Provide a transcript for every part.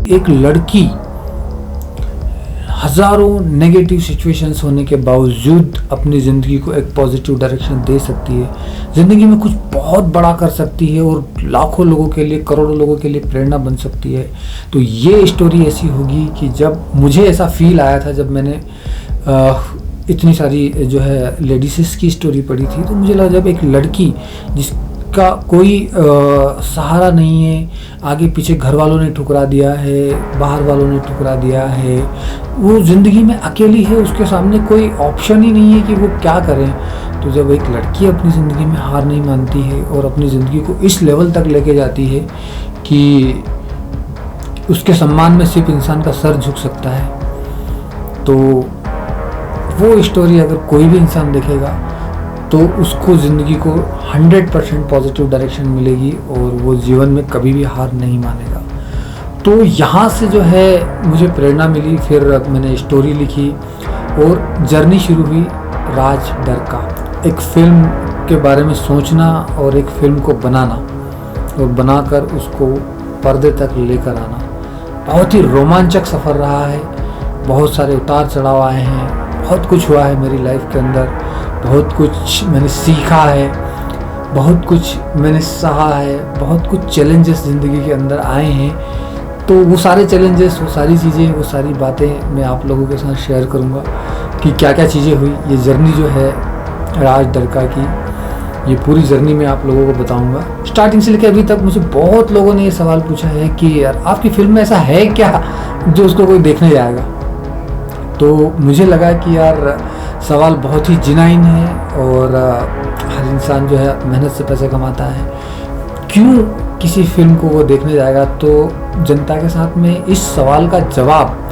एक लड़की हज़ारों नेगेटिव सिचुएशंस होने के बावजूद अपनी ज़िंदगी को एक पॉजिटिव डायरेक्शन दे सकती है, ज़िंदगी में कुछ बहुत बड़ा कर सकती है और लाखों लोगों के लिए, करोड़ों लोगों के लिए प्रेरणा बन सकती है। तो ये स्टोरी ऐसी होगी कि जब मुझे ऐसा फील आया था, जब मैंने इतनी सारी जो है लेडीज़ की स्टोरी पढ़ी थी, तो मुझे लगा जब एक लड़की जिसका कोई सहारा नहीं है, आगे पीछे घर वालों ने ठुकरा दिया है, बाहर वालों ने ठुकरा दिया है, वो ज़िंदगी में अकेली है, उसके सामने कोई ऑप्शन ही नहीं है कि वो क्या करें। तो जब एक लड़की अपनी ज़िंदगी में हार नहीं मानती है और अपनी ज़िंदगी को इस लेवल तक लेके जाती है कि उसके सम्मान में सिर्फ इंसान का सर झुक सकता है, तो वो स्टोरी अगर कोई भी इंसान देखेगा तो उसको ज़िंदगी को 100% पॉजिटिव डायरेक्शन मिलेगी और वो जीवन में कभी भी हार नहीं मानेगा। तो यहाँ से जो है मुझे प्रेरणा मिली, फिर मैंने स्टोरी लिखी और जर्नी शुरू हुई राज डर का। एक फ़िल्म के बारे में सोचना और एक फ़िल्म को बनाना और बनाकर उसको पर्दे तक लेकर आना बहुत ही रोमांचक सफ़र रहा है। बहुत सारे उतार चढ़ाव आए हैं, बहुत कुछ हुआ है मेरी लाइफ के अंदर, बहुत कुछ मैंने सीखा है, बहुत कुछ मैंने सहा है, बहुत कुछ चैलेंजेस ज़िंदगी के अंदर आए हैं। तो वो सारे चैलेंजेस, वो सारी चीज़ें, वो सारी बातें मैं आप लोगों के साथ शेयर करूँगा कि क्या क्या चीज़ें हुई। ये जर्नी जो है राज डरका की, ये पूरी जर्नी मैं आप लोगों को बताऊँगा स्टार्टिंग से लेकर अभी तक। मुझे बहुत लोगों ने ये सवाल पूछा है कि यार आपकी फ़िल्म में ऐसा है क्या जो उसको कोई देखने जाएगा। तो मुझे लगा कि यार सवाल बहुत ही जिनाइन है और हर इंसान जो है मेहनत से पैसे कमाता है, क्यों किसी फिल्म को वो देखने जाएगा। तो जनता के साथ में इस सवाल का जवाब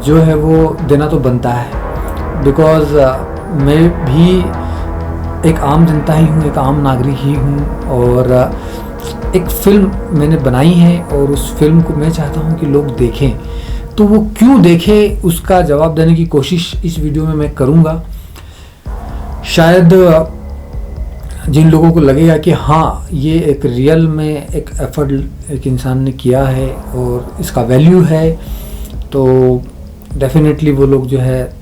जो है वो देना तो बनता है, बिकॉज़ मैं भी एक आम जनता ही हूँ, एक आम नागरिक ही हूँ और एक फ़िल्म मैंने बनाई है और उस फिल्म को मैं चाहता हूँ कि लोग देखें। तो वो क्यों देखें उसका जवाब देने की कोशिश इस वीडियो में मैं करूँगा। शायद जिन लोगों को लगेगा कि हाँ ये एक रियल में एक एफर्ट एक इंसान ने किया है और इसका वैल्यू है, तो डेफिनेटली वो लोग जो है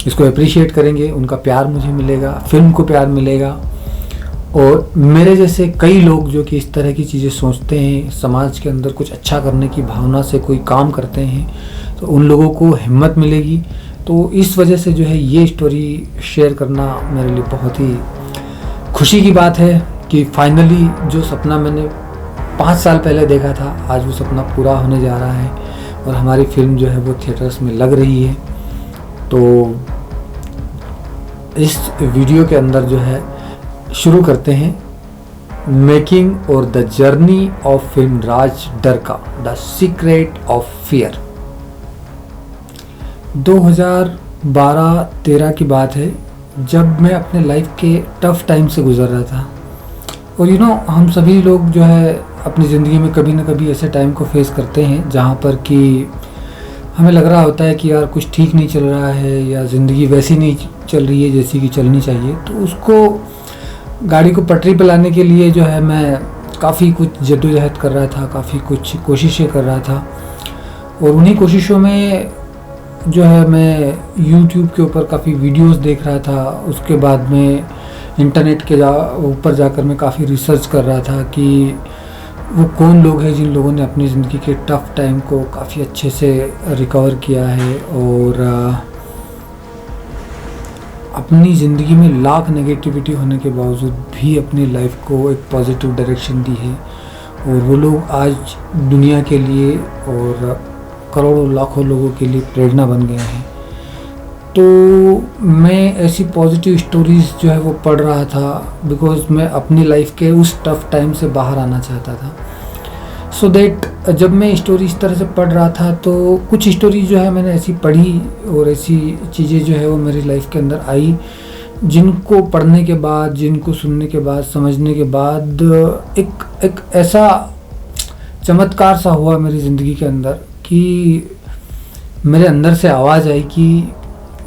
इसको अप्रिशिएट करेंगे, उनका प्यार मुझे मिलेगा, फिल्म को प्यार मिलेगा। और मेरे जैसे कई लोग जो कि इस तरह की चीज़ें सोचते हैं, समाज के अंदर कुछ अच्छा करने की भावना से कोई काम करते हैं, तो उन लोगों को हिम्मत मिलेगी। तो इस वजह से जो है ये स्टोरी शेयर करना मेरे लिए बहुत ही खुशी की बात है कि फाइनली जो सपना मैंने 5 साल पहले देखा था, आज वो सपना पूरा होने जा रहा है और हमारी फिल्म जो है वो थिएटर्स में लग रही है। तो इस वीडियो के अंदर जो है शुरू करते हैं मेकिंग और the journey of film Raaz डरका, द सीक्रेट ऑफ फियर। 2012-13 की बात है, जब मैं अपने लाइफ के टफ टाइम से गुजर रहा था। और हम सभी लोग जो है अपनी ज़िंदगी में कभी ना कभी ऐसे टाइम को फेस करते हैं जहाँ पर कि हमें लग रहा होता है कि यार कुछ ठीक नहीं चल रहा है या ज़िंदगी वैसी नहीं चल रही है जैसी कि चलनी चाहिए। तो उसको गाड़ी को पटरी पर लाने के लिए जो है मैं काफ़ी कुछ जद्दोजहद कर रहा था, काफ़ी कुछ कोशिशें कर रहा था। और उन्हीं कोशिशों में जो है मैं YouTube के ऊपर काफ़ी वीडियोस देख रहा था। उसके बाद में इंटरनेट के ऊपर जाकर मैं काफ़ी रिसर्च कर रहा था कि वो कौन लोग हैं जिन लोगों ने अपनी ज़िंदगी के टफ टाइम को काफ़ी अच्छे से रिकवर किया है और अपनी ज़िंदगी में लाख नेगेटिविटी होने के बावजूद भी अपनी लाइफ को एक पॉजिटिव डायरेक्शन दी है। और वो लोग आज दुनिया के लिए और करोड़ों लाखों लोगों के लिए प्रेरणा बन गए हैं। तो मैं ऐसी पॉजिटिव स्टोरीज़ जो है वो पढ़ रहा था, बिकॉज़ मैं अपनी लाइफ के उस टफ टाइम से बाहर आना चाहता था। सो दैट जब मैं स्टोरी इस तरह से पढ़ रहा था तो कुछ स्टोरी जो है मैंने ऐसी पढ़ी और ऐसी चीज़ें जो है वो मेरी लाइफ के अंदर आई, जिनको पढ़ने के बाद, जिनको सुनने के बाद, समझने के बाद एक ऐसा चमत्कार सा हुआ मेरी ज़िंदगी के अंदर कि मेरे अंदर से आवाज़ आई कि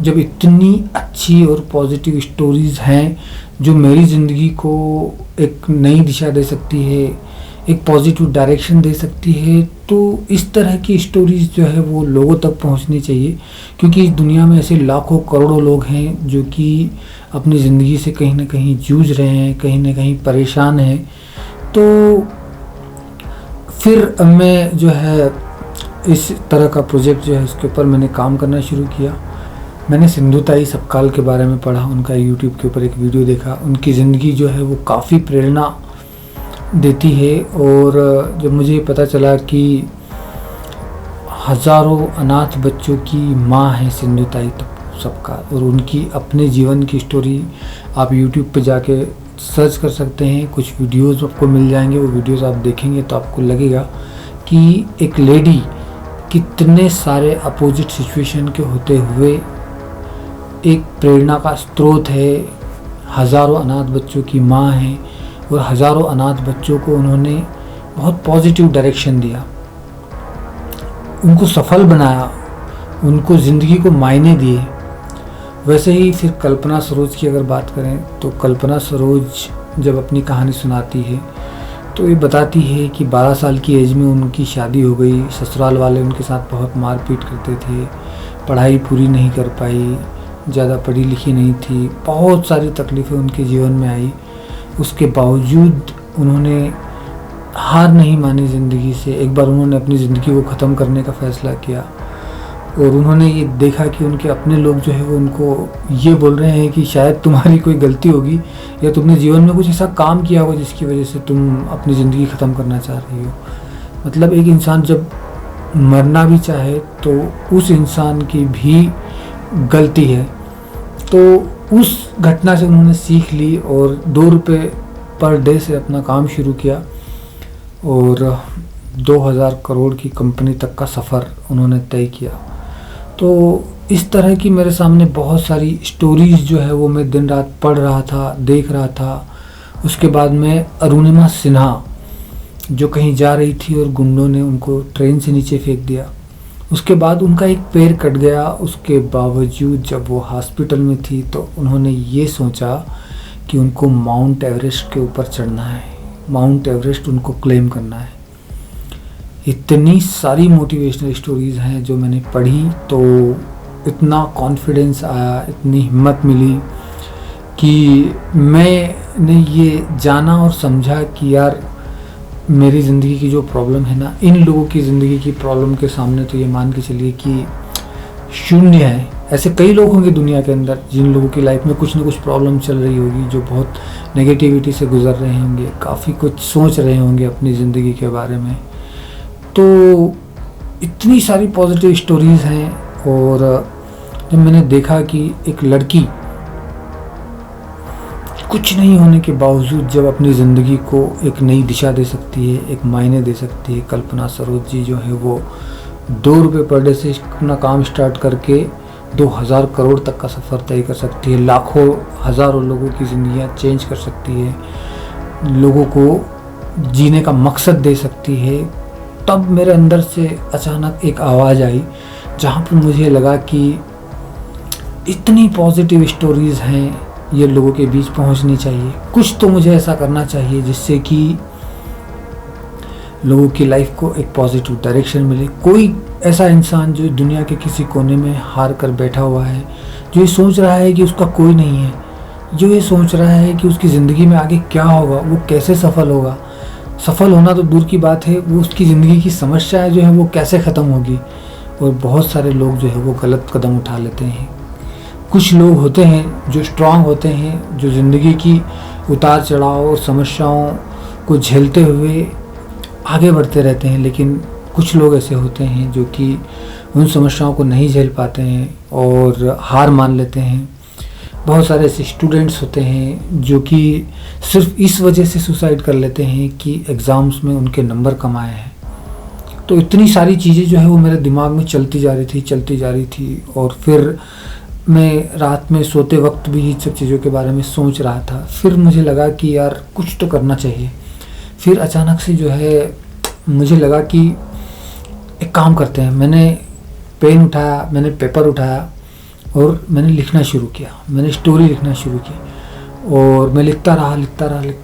जब इतनी अच्छी और पॉजिटिव स्टोरीज़ हैं जो मेरी ज़िंदगी को एक नई दिशा दे सकती है, एक पॉजिटिव डायरेक्शन दे सकती है। तो इस तरह की स्टोरीज़ जो है वो लोगों तक पहुंचनी चाहिए, क्योंकि इस दुनिया में ऐसे लाखों करोड़ों लोग हैं जो कि अपनी ज़िंदगी से कहीं ना कहीं जूझ रहे हैं, कहीं ना कहीं परेशान हैं। तो फिर मैं जो है इस तरह का प्रोजेक्ट जो है उसके ऊपर मैंने काम करना शुरू किया। मैंने सिंधुताई सपकाल के बारे में पढ़ा, उनका यूट्यूब के ऊपर एक वीडियो देखा। उनकी ज़िंदगी जो है वो काफ़ी प्रेरणा देती है। और जब मुझे पता चला कि हज़ारों अनाथ बच्चों की माँ है सिंधुताई सपकाल, और उनकी अपने जीवन की स्टोरी आप यूट्यूब पे जाके सर्च कर सकते हैं, कुछ वीडियोस आपको मिल जाएंगे। वो वीडियोस आप देखेंगे तो आपको लगेगा कि एक लेडी कितने सारे अपोजिट सिचुएशन के होते हुए एक प्रेरणा का स्रोत है। हज़ारों अनाथ बच्चों की माँ है और हज़ारों अनाथ बच्चों को उन्होंने बहुत पॉजिटिव डायरेक्शन दिया, उनको सफल बनाया, उनको ज़िंदगी को मायने दिए। वैसे ही फिर कल्पना सरोज की अगर बात करें तो कल्पना सरोज जब अपनी कहानी सुनाती है तो ये बताती है कि 12 साल की एज में उनकी शादी हो गई। ससुराल वाले उनके साथ बहुत मारपीट करते थे, पढ़ाई पूरी नहीं कर पाई, ज़्यादा पढ़ी लिखी नहीं थी, बहुत सारी तकलीफ़ें उनके जीवन में आई। उसके बावजूद उन्होंने हार नहीं मानी ज़िंदगी से। एक बार उन्होंने अपनी ज़िंदगी को ख़त्म करने का फ़ैसला किया और उन्होंने ये देखा कि उनके अपने लोग जो है वो उनको ये बोल रहे हैं कि शायद तुम्हारी कोई गलती होगी या तुमने जीवन में कुछ ऐसा काम किया होगा जिसकी वजह से तुम अपनी ज़िंदगी ख़त्म करना चाह रही हो। मतलब एक इंसान जब मरना भी चाहे तो उस इंसान की भी गलती है। तो उस घटना से उन्होंने सीख ली और 2 रुपये पर डे से अपना काम शुरू किया और 2000 करोड़ की कंपनी तक का सफ़र उन्होंने तय किया। तो इस तरह की मेरे सामने बहुत सारी स्टोरीज़ जो है वो मैं दिन रात पढ़ रहा था, देख रहा था। उसके बाद में अरुणिमा सिन्हा जो कहीं जा रही थी और गुंडों ने उनको ट्रेन से नीचे फेंक दिया। उसके बाद उनका एक पैर कट गया। उसके बावजूद जब वो हॉस्पिटल में थी तो उन्होंने ये सोचा कि उनको माउंट एवरेस्ट के ऊपर चढ़ना है, माउंट एवरेस्ट उनको क्लेम करना है। इतनी सारी मोटिवेशनल स्टोरीज़ हैं जो मैंने पढ़ी तो इतना कॉन्फिडेंस आया, इतनी हिम्मत मिली कि मैंने ये जाना और समझा कि यार मेरी ज़िंदगी की जो प्रॉब्लम है ना, इन लोगों की ज़िंदगी की प्रॉब्लम के सामने तो ये मान के चलिए कि शून्य है। ऐसे कई लोग होंगे दुनिया के अंदर जिन लोगों की लाइफ में कुछ ना कुछ प्रॉब्लम चल रही होगी, जो बहुत नेगेटिविटी से गुजर रहे होंगे, काफ़ी कुछ सोच रहे होंगे अपनी ज़िंदगी के बारे में। तो इतनी सारी पॉजिटिव स्टोरीज़ हैं। और जब मैंने देखा कि एक लड़की कुछ नहीं होने के बावजूद जब अपनी ज़िंदगी को एक नई दिशा दे सकती है, एक मायने दे सकती है, कल्पना सरोज जी जो है वो 2 रुपये पर डे से अपना काम स्टार्ट करके 2000 करोड़ तक का सफ़र तय कर सकती है, लाखों हज़ारों लोगों की ज़िंदगियाँ चेंज कर सकती है, लोगों को जीने का मकसद दे सकती है। तब मेरे अंदर से अचानक एक आवाज़ आई जहाँ पर मुझे लगा कि इतनी पॉजिटिव स्टोरीज़ हैं, ये लोगों के बीच पहुंचनी चाहिए। कुछ तो मुझे ऐसा करना चाहिए जिससे कि लोगों की लाइफ को एक पॉजिटिव डायरेक्शन मिले। कोई ऐसा इंसान जो दुनिया के किसी कोने में हार कर बैठा हुआ है, जो ये सोच रहा है कि उसका कोई नहीं है, जो ये सोच रहा है कि उसकी ज़िंदगी में आगे क्या होगा, वो कैसे सफल होगा, सफल होना तो दूर की बात है, वो उसकी ज़िंदगी की समस्याएं जो है वो कैसे ख़त्म होगी। और बहुत सारे लोग जो है वो गलत कदम उठा लेते हैं। कुछ लोग होते हैं जो स्ट्रांग होते हैं, जो ज़िंदगी की उतार चढ़ाव और समस्याओं को झेलते हुए आगे बढ़ते रहते हैं। लेकिन कुछ लोग ऐसे होते हैं जो कि उन समस्याओं को नहीं झेल पाते हैं और हार मान लेते हैं। बहुत सारे ऐसे स्टूडेंट्स होते हैं जो कि सिर्फ इस वजह से सुसाइड कर लेते हैं कि एग्ज़ाम्स में उनके नंबर कम आए हैं। तो इतनी सारी चीज़ें जो है वो मेरे दिमाग में चलती जा रही थी। और फिर मैं रात में सोते वक्त भी इन सब चीज़ों के बारे में सोच रहा था। फिर मुझे लगा कि यार कुछ तो करना चाहिए। फिर अचानक से जो है मुझे लगा कि एक काम करते हैं। मैंने पेन उठाया, मैंने पेपर उठाया और मैंने लिखना शुरू किया। मैंने स्टोरी लिखना शुरू की और मैं लिखता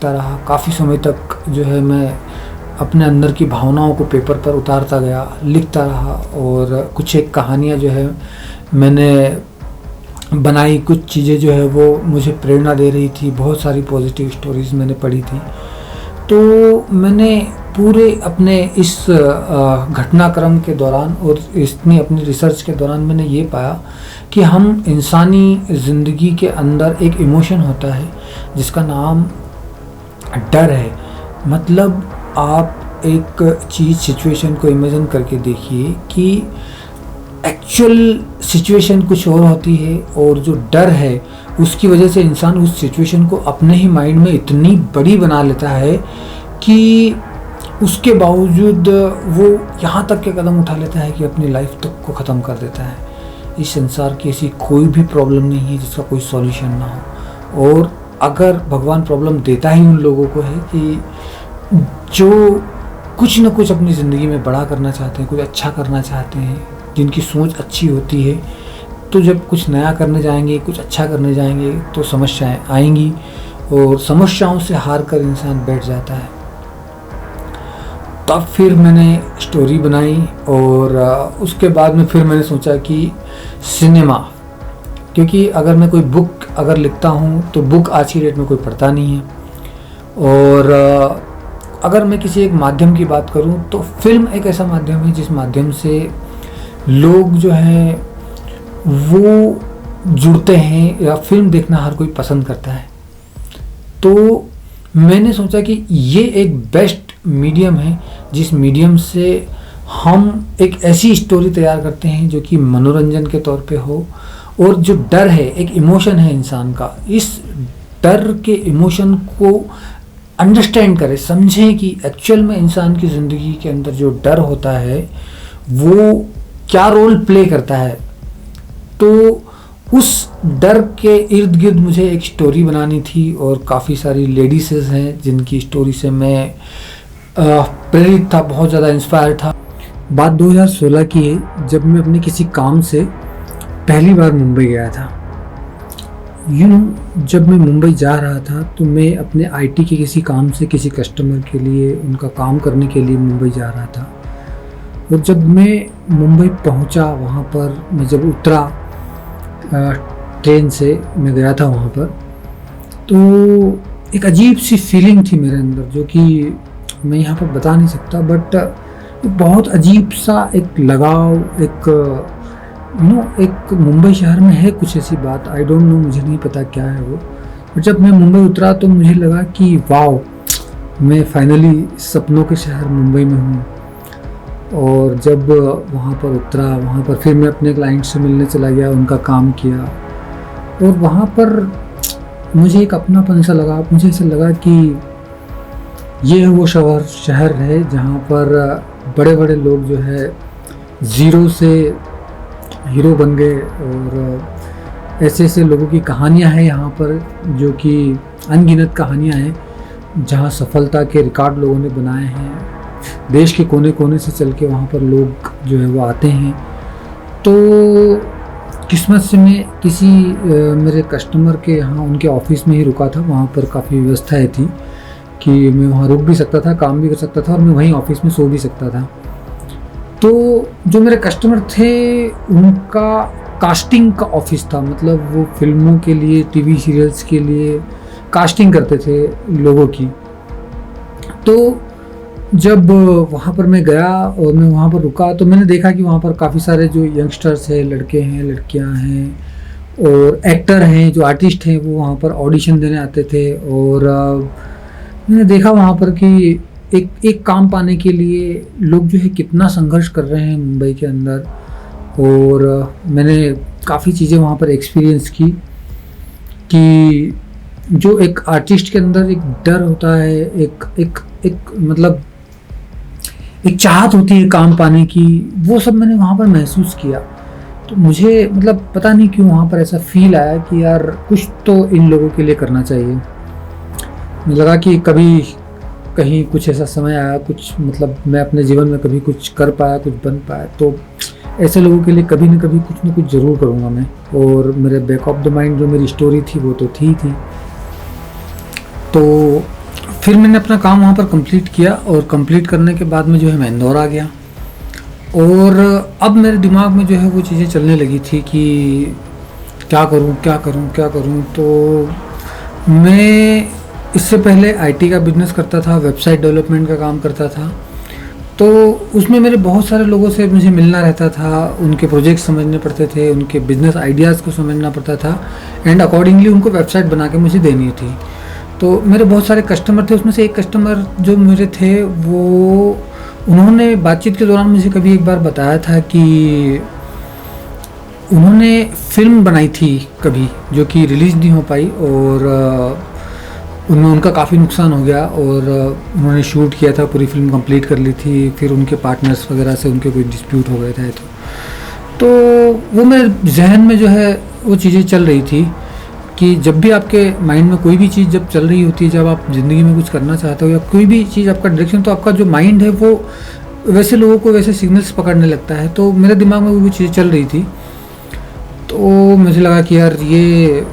रहा। काफ़ी समय तक जो है मैं अपने अंदर की भावनाओं को पेपर पर उतारता गया, लिखता रहा और कुछ एक कहानियाँ जो है मैंने बनाई, कुछ चीज़ें जो है वो मुझे प्रेरणा दे रही थी, बहुत सारी पॉजिटिव स्टोरीज़ मैंने पढ़ी थी। तो मैंने पूरे अपने इस घटनाक्रम के दौरान और इतनी अपनी रिसर्च के दौरान मैंने ये पाया कि हम इंसानी ज़िंदगी के अंदर एक इमोशन होता है जिसका नाम डर है। मतलब आप एक चीज़ सिचुएशन को इमेजिन करके देखिए कि एक्चुअल सिचुएशन कुछ और होती है और जो डर है उसकी वजह से इंसान उस सिचुएशन को अपने ही माइंड में इतनी बड़ी बना लेता है कि उसके बावजूद वो यहाँ तक के कदम उठा लेता है कि अपनी लाइफ तक को ख़त्म कर देता है। इस संसार की ऐसी कोई भी प्रॉब्लम नहीं है जिसका कोई सॉल्यूशन ना हो, और अगर भगवान प्रॉब्लम देता ही उन लोगों को है कि जो कुछ न कुछ अपनी ज़िंदगी में बड़ा करना चाहते हैं, कुछ अच्छा करना चाहते हैं, जिनकी सोच अच्छी होती है, तो जब कुछ नया करने जाएंगे, कुछ अच्छा करने जाएंगे तो समस्याएं आएंगी और समस्याओं से हार कर इंसान बैठ जाता है। तब फिर मैंने स्टोरी बनाई और उसके बाद में फिर मैंने सोचा कि सिनेमा, क्योंकि अगर मैं कोई बुक अगर लिखता हूँ तो बुक आज की डेट में कोई पढ़ता नहीं है, और अगर मैं किसी एक माध्यम की बात करूँ तो फिल्म एक ऐसा माध्यम है जिस माध्यम से लोग जो है वो जुड़ते हैं या फिल्म देखना हर कोई पसंद करता है। तो मैंने सोचा कि ये एक बेस्ट मीडियम है जिस मीडियम से हम एक ऐसी स्टोरी तैयार करते हैं जो कि मनोरंजन के तौर पे हो, और जो डर है, एक इमोशन है इंसान का, इस डर के इमोशन को अंडरस्टैंड करें, समझें कि एक्चुअल में इंसान की ज़िंदगी के अंदर जो डर होता है वो क्या रोल प्ले करता है। तो उस डर के इर्द गिर्द मुझे एक स्टोरी बनानी थी, और काफ़ी सारी लेडीज़ हैं जिनकी स्टोरी से मैं प्रेरित था, बहुत ज़्यादा इंस्पायर था। बात 2016 की है जब मैं अपने किसी काम से पहली बार मुंबई गया था। जब मैं मुंबई जा रहा था तो मैं अपने आईटी के किसी काम से किसी कस्टमर के लिए उनका काम करने के लिए मुंबई जा रहा था। और जब मैं मुंबई पहुंचा, वहाँ पर मैं जब उतरा ट्रेन से, मैं गया था वहाँ पर, तो एक अजीब सी फीलिंग थी मेरे अंदर जो कि मैं यहाँ पर बता नहीं सकता, बट बहुत अजीब सा एक लगाव, एक मुंबई शहर में है कुछ ऐसी बात, आई डोंट नो, मुझे नहीं पता क्या है वो। और जब मैं मुंबई उतरा तो मुझे लगा कि वाओ, मैं फाइनली सपनों के शहर मुंबई में हूँ। और जब वहाँ पर उतरा, वहाँ पर फिर मैं अपने क्लाइंट से मिलने चला गया, उनका काम किया, और वहाँ पर मुझे एक अपनापन सा लगा। मुझे ऐसा लगा कि ये है वो शहर है जहाँ पर बड़े बड़े लोग जो है ज़ीरो से हीरो बन गए, और ऐसे ऐसे लोगों की कहानियाँ हैं यहाँ पर जो कि अनगिनत कहानियाँ हैं जहाँ सफलता के रिकॉर्ड लोगों ने बनाए हैं। देश के कोने कोने से चल के वहाँ पर लोग जो है वो आते हैं। तो किस्मत से मैं किसी मेरे कस्टमर के यहाँ उनके ऑफिस में ही रुका था। वहाँ पर काफ़ी व्यवस्थाएँ थी कि मैं वहाँ रुक भी सकता था, काम भी कर सकता था, और मैं वहीं ऑफिस में सो भी सकता था। तो जो मेरे कस्टमर थे उनका कास्टिंग का ऑफिस था, मतलब वो फिल्मों के लिए, टीवी सीरियल्स के लिए कास्टिंग करते थे लोगों की। तो जब वहाँ पर मैं गया और मैं वहाँ पर रुका तो मैंने देखा कि वहाँ पर काफ़ी सारे जो यंगस्टर्स हैं, लड़के हैं, लड़कियाँ हैं और एक्टर हैं, जो आर्टिस्ट हैं, वो वहाँ पर ऑडिशन देने आते थे। और मैंने देखा वहाँ पर कि एक काम पाने के लिए लोग जो है कितना संघर्ष कर रहे हैं मुंबई के अंदर। और मैंने काफ़ी चीज़ें वहाँ पर एक्सपीरियंस की कि जो एक आर्टिस्ट के अंदर एक डर होता है, एक मतलब एक चाहत होती है काम पाने की, वो सब मैंने वहाँ पर महसूस किया। तो मुझे मतलब पता नहीं क्यों वहाँ पर ऐसा फील आया कि यार कुछ तो इन लोगों के लिए करना चाहिए। मुझे लगा कि कभी कहीं कुछ ऐसा समय आया, कुछ मतलब मैं अपने जीवन में कभी कुछ कर पाया, कुछ बन पाया, तो ऐसे लोगों के लिए कभी न कभी कुछ न कुछ ज़रूर करूँगा मैं। और मेरे बैक ऑफ द माइंड जो मेरी स्टोरी थी वो तो थी। तो फिर मैंने अपना काम वहाँ पर कंप्लीट किया और कंप्लीट करने के बाद में जो है मैं इंदौर आ गया। और अब मेरे दिमाग में जो है वो चीज़ें चलने लगी थी कि क्या करूँ क्या करूँ क्या करूँ। तो मैं इससे पहले आईटी का बिजनेस करता था, वेबसाइट डेवलपमेंट का काम करता था। तो उसमें मेरे बहुत सारे लोगों से मुझे मिलना रहता था, उनके प्रोजेक्ट समझने पड़ते थे, उनके बिजनेस आइडियाज़ को समझना पड़ता था एंड अकॉर्डिंगली उनको वेबसाइट बना के मुझे देनी थी। तो मेरे बहुत सारे कस्टमर थे, उसमें से एक कस्टमर जो मेरे थे वो उन्होंने बातचीत के दौरान मुझे कभी एक बार बताया था कि उन्होंने फ़िल्म बनाई थी कभी जो कि रिलीज़ नहीं हो पाई और उनमें उनका काफ़ी नुकसान हो गया और उन्होंने शूट किया था, पूरी फिल्म कंप्लीट कर ली थी, फिर उनके पार्टनर्स वगैरह से उनके कोई डिस्प्यूट हो गए थे। तो वो मेरे जहन में जो है वो चीज़ें चल रही थी कि जब भी आपके माइंड में कोई भी चीज़ जब चल रही होती है, जब आप ज़िंदगी में कुछ करना चाहते हो या कोई भी चीज़ आपका डायरेक्शन, तो आपका जो माइंड है वो वैसे लोगों को वैसे सिग्नल्स पकड़ने लगता है। तो मेरे दिमाग में वो चीज़ें चल रही थी। तो मुझे लगा कि यार ये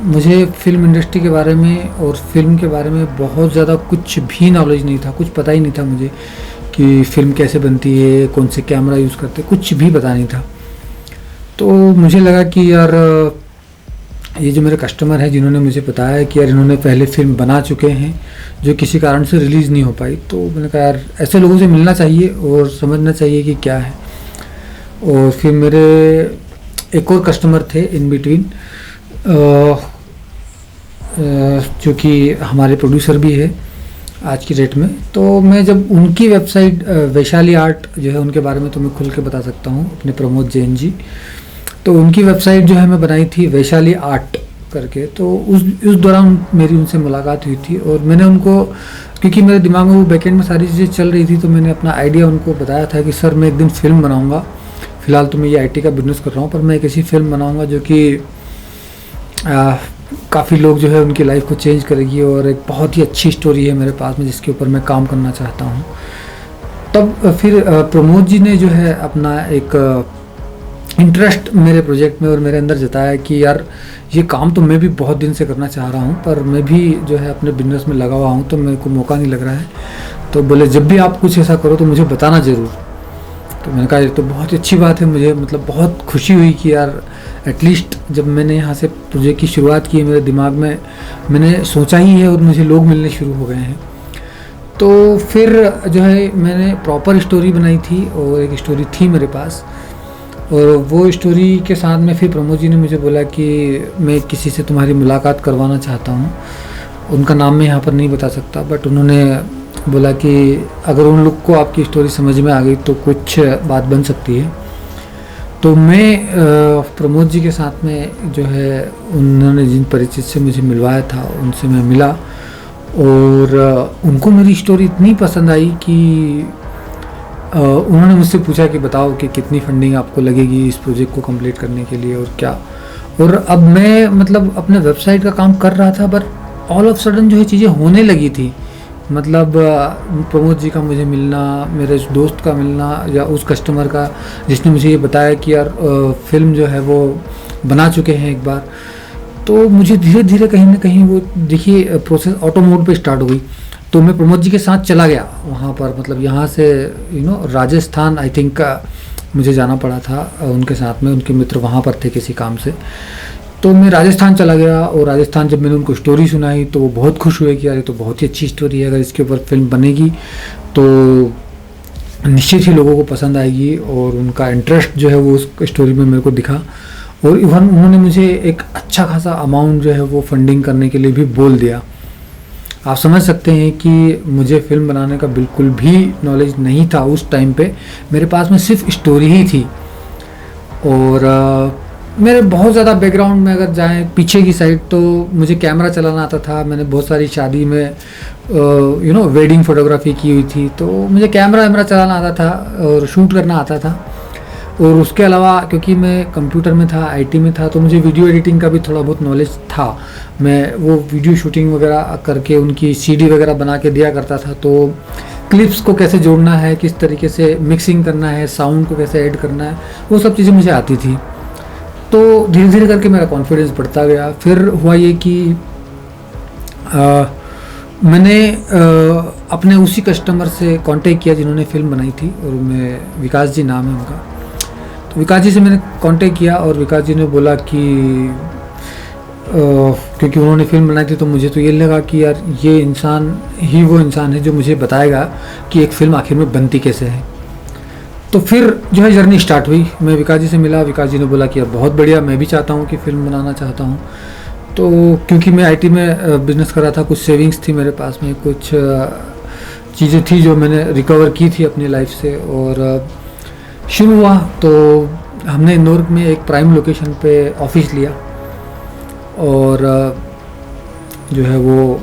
मुझे फ़िल्म इंडस्ट्री के बारे में और फिल्म के बारे में बहुत ज़्यादा कुछ भी नॉलेज नहीं था, कुछ पता ही नहीं था मुझे कि फ़िल्म कैसे बनती है, कौन से कैमरा यूज़ करते, कुछ भी पता नहीं था। तो मुझे लगा कि यार ये जो मेरे कस्टमर हैं जिन्होंने मुझे बताया कि यार इन्होंने पहले फ़िल्म बना चुके हैं जो किसी कारण से रिलीज़ नहीं हो पाई, तो मैंने कहा यार ऐसे लोगों से मिलना चाहिए और समझना चाहिए कि क्या है। और फिर मेरे एक और कस्टमर थे इन बिटवीन जो कि हमारे प्रोड्यूसर भी है आज की डेट में। तो मैं जब उनकी वेबसाइट वैशाली आर्ट जो है उनके बारे में तो मैं खुल के बता सकता हूँ, अपने प्रमोद जैन जी। तो उनकी वेबसाइट जो है मैं बनाई थी वैशाली आर्ट करके। तो उस दौरान मेरी उनसे मुलाकात हुई थी और मैंने उनको, क्योंकि मेरे दिमाग में वो बैकेंड में सारी चीज़ें चल रही थी, तो मैंने अपना आइडिया उनको बताया था कि सर मैं एक दिन फ़िल्म बनाऊँगा, फ़िलहाल तो मैं ये आईटी का बिज़नेस कर रहा हूँ, पर मैं एक ऐसी फ़िल्म बनाऊँगा जो कि काफ़ी लोग जो है उनकी लाइफ को चेंज करेगी और एक बहुत ही अच्छी स्टोरी है मेरे पास में जिसके ऊपर मैं काम करना चाहता हूँ। तब फिर प्रमोद जी ने जो है अपना एक इंटरेस्ट मेरे प्रोजेक्ट में और मेरे अंदर जताया कि यार ये काम तो मैं भी बहुत दिन से करना चाह रहा हूँ, पर मैं भी जो है अपने बिजनेस में लगा हुआ हूँ, तो मेरे को मौका नहीं लग रहा है। तो बोले जब भी आप कुछ ऐसा करो तो मुझे बताना ज़रूर। तो मैंने कहा ये तो बहुत अच्छी बात है, मुझे मतलब बहुत खुशी हुई कि यार एटलीस्ट जब मैंने यहाँ से प्रोजेक्ट की शुरुआत की है मेरे दिमाग में मैंने सोचा ही है और मुझे लोग मिलने शुरू हो गए हैं। तो फिर जो है मैंने प्रॉपर स्टोरी बनाई थी और एक स्टोरी थी मेरे पास, और वो स्टोरी के साथ में फिर प्रमोद जी ने मुझे बोला कि मैं किसी से तुम्हारी मुलाकात करवाना चाहता हूँ। उनका नाम मैं यहाँ पर नहीं बता सकता, बट उन्होंने बोला कि अगर उन लोग को आपकी स्टोरी समझ में आ गई तो कुछ बात बन सकती है। तो मैं प्रमोद जी के साथ में जो है उन्होंने जिन परिचित से मुझे मिलवाया था उनसे मैं मिला और उनको मेरी स्टोरी इतनी पसंद आई कि उन्होंने मुझसे पूछा कि बताओ कि कितनी फंडिंग आपको लगेगी इस प्रोजेक्ट को कंप्लीट करने के लिए और क्या। और अब मैं मतलब अपने वेबसाइट का काम कर रहा था, पर ऑल ऑफ सडन जो है चीज़ें होने लगी थी। मतलब प्रमोद जी का मुझे मिलना, मेरे दोस्त का मिलना या उस कस्टमर का जिसने मुझे ये बताया कि यार फिल्म जो है वो बना चुके हैं एक बार, तो मुझे धीरे धीरे कहीं ना कहीं वो देखिए प्रोसेस ऑटो मोड पे स्टार्ट हो गई। तो मैं प्रमोद जी के साथ चला गया वहाँ पर, मतलब यहाँ से राजस्थान आई थिंक मुझे जाना पड़ा था उनके साथ में, उनके मित्र वहाँ पर थे किसी काम से। तो मैं राजस्थान चला गया और राजस्थान जब मैंने उनको स्टोरी सुनाई तो वो बहुत खुश हुए कि यार ये तो बहुत ही अच्छी स्टोरी है, अगर इसके ऊपर फिल्म बनेगी तो निश्चित ही लोगों को पसंद आएगी। और उनका इंटरेस्ट जो है वो उस स्टोरी में मेरे को दिखा और इवन उन्होंने मुझे एक अच्छा खासा अमाउंट जो है वो फंडिंग करने के लिए भी बोल दिया। आप समझ सकते हैं कि मुझे फिल्म बनाने का बिल्कुल भी नॉलेज नहीं था उस टाइम पे, मेरे पास में सिर्फ स्टोरी ही थी। और मेरे बहुत ज़्यादा बैकग्राउंड में अगर जाएं पीछे की साइड तो मुझे कैमरा चलाना आता था, मैंने बहुत सारी शादी में वेडिंग फोटोग्राफी की हुई थी, तो मुझे कैमरा वैमरा चलाना आता था और शूट करना आता था। और उसके अलावा क्योंकि मैं कंप्यूटर में था, आईटी में था, तो मुझे वीडियो एडिटिंग का भी थोड़ा बहुत नॉलेज था। मैं वो वीडियो शूटिंग वगैरह करके उनकी सीडी वगैरह बना के दिया करता था, तो क्लिप्स को कैसे जोड़ना है, किस तरीके से मिक्सिंग करना है, साउंड को कैसे ऐड करना है, वो सब चीज़ें मुझे आती थी। तो धीरे धीरे करके मेरा कॉन्फिडेंस बढ़ता गया। फिर हुआ ये कि मैंने अपने उसी कस्टमर से कांटेक्ट किया जिन्होंने फ़िल्म बनाई थी, और मैं विकास जी नाम है उनका। तो विकास जी से मैंने कांटेक्ट किया और विकास जी ने बोला कि क्योंकि उन्होंने फ़िल्म बनाई थी तो मुझे तो ये लगा कि यार ये इंसान ही वो इंसान है जो मुझे बताएगा कि एक फ़िल्म आखिर में बनती कैसे है। तो फिर जो है जर्नी स्टार्ट हुई। मैं विकास जी से मिला, विकास जी ने बोला कि यार बहुत बढ़िया, मैं भी चाहता हूँ कि फ़िल्म बनाना चाहता हूँ। तो क्योंकि मैं आईटी में बिज़नेस कर रहा था, कुछ सेविंग्स थी मेरे पास में, कुछ चीज़ें थी जो मैंने रिकवर की थी अपनी लाइफ से, और शुरू हुआ। तो हमने इंदौर में एक प्राइम लोकेशन पे ऑफिस लिया, और जो है वो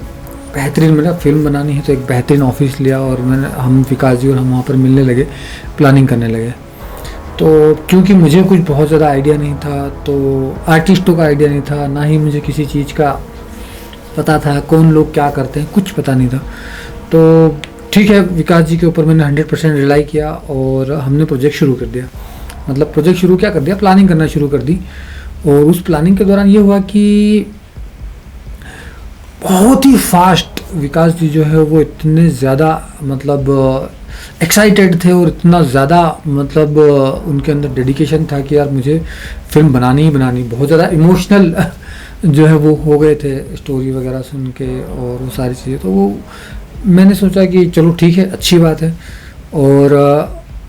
बेहतरीन, मेरा फिल्म बनानी है तो एक बेहतरीन ऑफिस लिया, और हम विकास जी और हम वहाँ पर मिलने लगे, प्लानिंग करने लगे। तो क्योंकि मुझे कुछ बहुत ज़्यादा आइडिया नहीं था, तो आर्टिस्टों का आइडिया नहीं था, ना ही मुझे किसी चीज़ का पता था, कौन लोग क्या करते हैं, कुछ पता नहीं था। तो ठीक है, विकास जी के ऊपर मैंने 100% रिलाई किया और हमने प्रोजेक्ट शुरू कर दिया। मतलब प्रोजेक्ट शुरू क्या कर दिया, प्लानिंग करना शुरू कर दी। और उस प्लानिंग के दौरान ये हुआ कि बहुत ही फास्ट विकास जी जो है वो इतने ज़्यादा मतलब एक्साइटेड थे, और इतना ज़्यादा मतलब उनके अंदर डेडिकेशन था कि यार मुझे फिल्म बनानी ही बनानी। बहुत ज़्यादा इमोशनल जो है वो हो गए थे स्टोरी वगैरह सुन के और वो सारी चीज़ें। तो वो मैंने सोचा कि चलो ठीक है, अच्छी बात है। और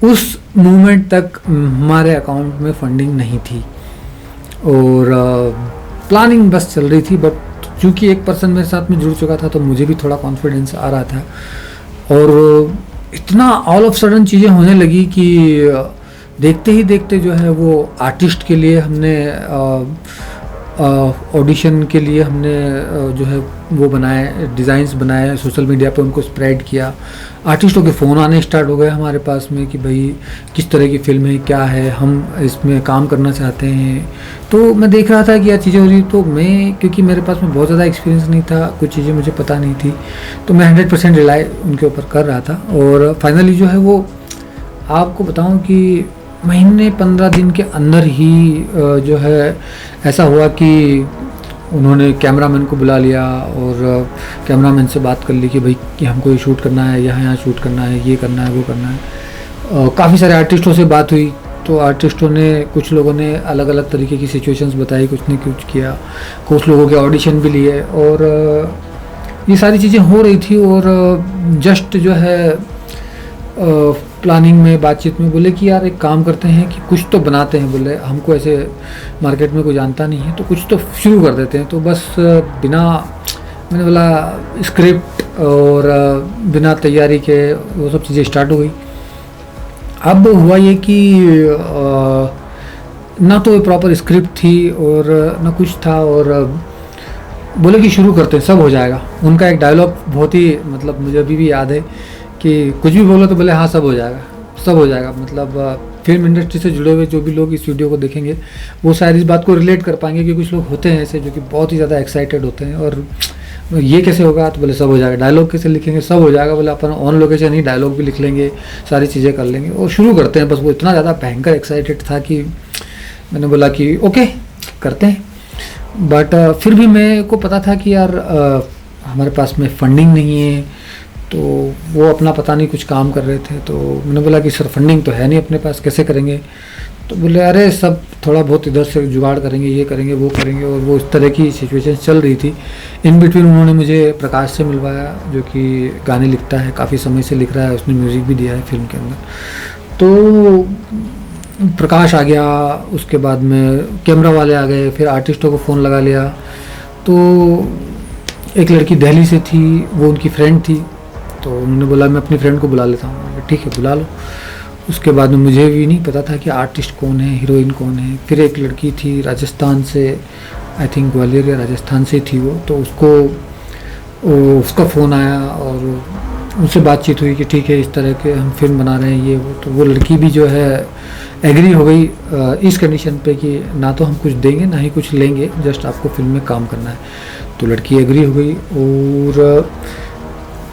उस मोमेंट तक हमारे अकाउंट में फंडिंग नहीं थी, और प्लानिंग बस चल रही थी। बट चूँकि एक पर्सन मेरे साथ में जुड़ चुका था तो मुझे भी थोड़ा कॉन्फिडेंस आ रहा था, और इतना ऑल ऑफ सडन चीज़ें होने लगी कि देखते ही देखते जो है वो आर्टिस्ट के लिए हमने ऑडिशन के लिए हमने जो है वो बनाए, डिज़ाइंस बनाए, सोशल मीडिया पे उनको स्प्रेड किया। आर्टिस्टों के फ़ोन आने स्टार्ट हो गए हमारे पास में कि भाई किस तरह की फ़िल्म है, क्या है, हम इसमें काम करना चाहते हैं। तो मैं देख रहा था कि यार चीज़ें हो रही, तो मैं क्योंकि मेरे पास में बहुत ज़्यादा एक्सपीरियंस नहीं था, कुछ चीज़ें मुझे पता नहीं थी, तो मैं 100% रिलाई उनके ऊपर कर रहा था। और फाइनली जो है वो आपको बताऊँ कि महीने 15 दिन के अंदर ही जो है ऐसा हुआ कि उन्होंने कैमरामैन को बुला लिया और कैमरामैन से बात कर ली कि भाई कि हमको ये शूट करना है, यहाँ शूट करना है, ये करना है, वो करना है। काफ़ी सारे आर्टिस्टों से बात हुई, तो आर्टिस्टों ने, कुछ लोगों ने अलग अलग तरीके की सिचुएशंस बताई, कुछ ने कुछ किया, कुछ लोगों के ऑडिशन भी लिए, और ये सारी चीज़ें हो रही थी। और जस्ट जो है प्लानिंग में, बातचीत में बोले कि यार एक काम करते हैं कि कुछ तो बनाते हैं। बोले हमको ऐसे मार्केट में कोई जानता नहीं है, तो कुछ तो शुरू कर देते हैं। तो बस बिना, मैंने बोला स्क्रिप्ट और बिना तैयारी के वो सब चीज़ें स्टार्ट हो गई। अब हुआ ये कि ना तो प्रॉपर स्क्रिप्ट थी और ना कुछ था, और बोले कि शुरू करते हैं, सब हो जाएगा। उनका एक डायलॉग बहुत ही मतलब मुझे अभी भी याद है कि कुछ भी बोलो तो बोले हाँ सब हो जाएगा, सब हो जाएगा। मतलब फिल्म इंडस्ट्री से जुड़े हुए जो भी लोग इस वीडियो को देखेंगे वो शायद इस बात को रिलेट कर पाएंगे कि कुछ लोग होते हैं ऐसे जो कि बहुत ही ज़्यादा एक्साइटेड होते हैं, और ये कैसे होगा, तो बोले सब हो जाएगा। डायलॉग कैसे लिखेंगे, सब हो जाएगा। बोले अपन ऑन लोकेशन ही डायलॉग भी लिख लेंगे, सारी चीज़ें कर लेंगे और शुरू करते हैं। बस वो इतना ज़्यादा भयंकर एक्साइटेड था कि मैंने बोला कि ओके करते हैं। बट फिर भी मेरे को पता था कि यार हमारे पास में फंडिंग नहीं है, तो वो अपना पता नहीं कुछ काम कर रहे थे। तो मैंने बोला कि सर फंडिंग तो है नहीं अपने पास, कैसे करेंगे। तो बोले अरे सब थोड़ा बहुत इधर से जुगाड़ करेंगे, ये करेंगे, वो करेंगे। और वो इस तरह की सिचुएशन चल रही थी। इन बिटवीन उन्होंने मुझे प्रकाश से मिलवाया, जो कि गाने लिखता है, काफ़ी समय से लिख रहा है, उसने म्यूज़िक भी दिया है फिल्म के अंदर। तो प्रकाश आ गया, उसके बाद में कैमरा वाले आ गए, फिर आर्टिस्टों को फ़ोन लगा लिया। तो एक लड़की दिल्ली से थी, वो उनकी फ्रेंड थी, तो उन्होंने बोला मैं अपनी फ्रेंड को बुला लेता हूँ। ठीक है बुला लो। उसके बाद में मुझे भी नहीं पता था कि आर्टिस्ट कौन है, हीरोइन कौन है। फिर एक लड़की थी राजस्थान से, आई थिंक ग्वालियर या राजस्थान से थी वो, तो उसका फ़ोन आया और उनसे बातचीत हुई कि ठीक है इस तरह के हम फिल्म बना रहे हैं, ये वो। तो वो लड़की भी जो है एग्री हो गई इस कंडीशन पे कि ना तो हम कुछ देंगे ना ही कुछ लेंगे, जस्ट आपको फिल्म में काम करना है। तो लड़की एग्री हो गई और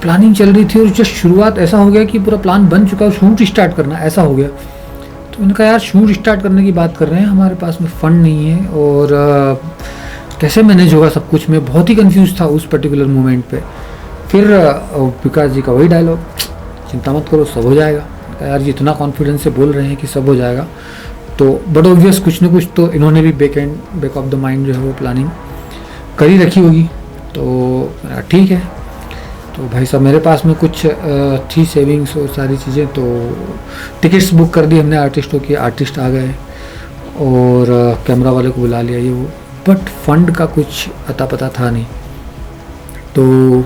प्लानिंग चल रही थी। और जस्ट शुरुआत ऐसा हो गया कि पूरा प्लान बन चुका है, शूट स्टार्ट करना ऐसा हो गया। तो मैंने कहा यार शूट स्टार्ट करने की बात कर रहे हैं, हमारे पास में फ़ंड नहीं है और कैसे मैनेज होगा सब कुछ। मैं बहुत ही कंफ्यूज था उस पर्टिकुलर मोमेंट पे। फिर विकास जी का वही डायलॉग, चिंता मत करो सब हो जाएगा। यार ये इतना कॉन्फिडेंस से बोल रहे हैं कि सब हो जाएगा, तो बट ऑब्वियस कुछ ना कुछ तो इन्होंने भी बैक ऑफ द माइंड जो है वो प्लानिंग कर ही रखी होगी। तो ठीक है, तो भाई साहब मेरे पास में कुछ थी सेविंग्स और सारी चीज़ें, तो टिकट्स बुक कर दी हमने आर्टिस्टों की, आर्टिस्ट आ गए और कैमरा वाले को बुला लिया ये वो, बट फंड का कुछ अता पता था नहीं। तो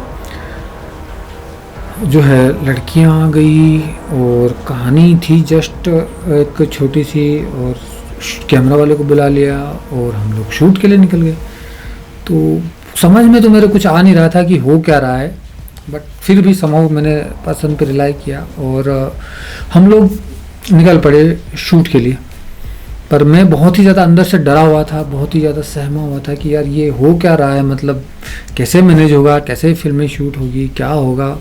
जो है लड़कियां आ गई और कहानी थी जस्ट एक छोटी सी, और कैमरा वाले को बुला लिया और हम लोग शूट के लिए निकल गए। तो समझ में तो मेरे कुछ आ नहीं रहा था कि हो क्या रहा है, बट फिर भी समहाउ मैंने पसंद पे रिलाई किया और हम लोग निकल पड़े शूट के लिए। पर मैं बहुत ही ज़्यादा अंदर से डरा हुआ था, बहुत ही ज़्यादा सहमा हुआ था कि यार ये हो क्या रहा है, मतलब कैसे मैनेज होगा, कैसे फिल्में शूट होगी, क्या होगा।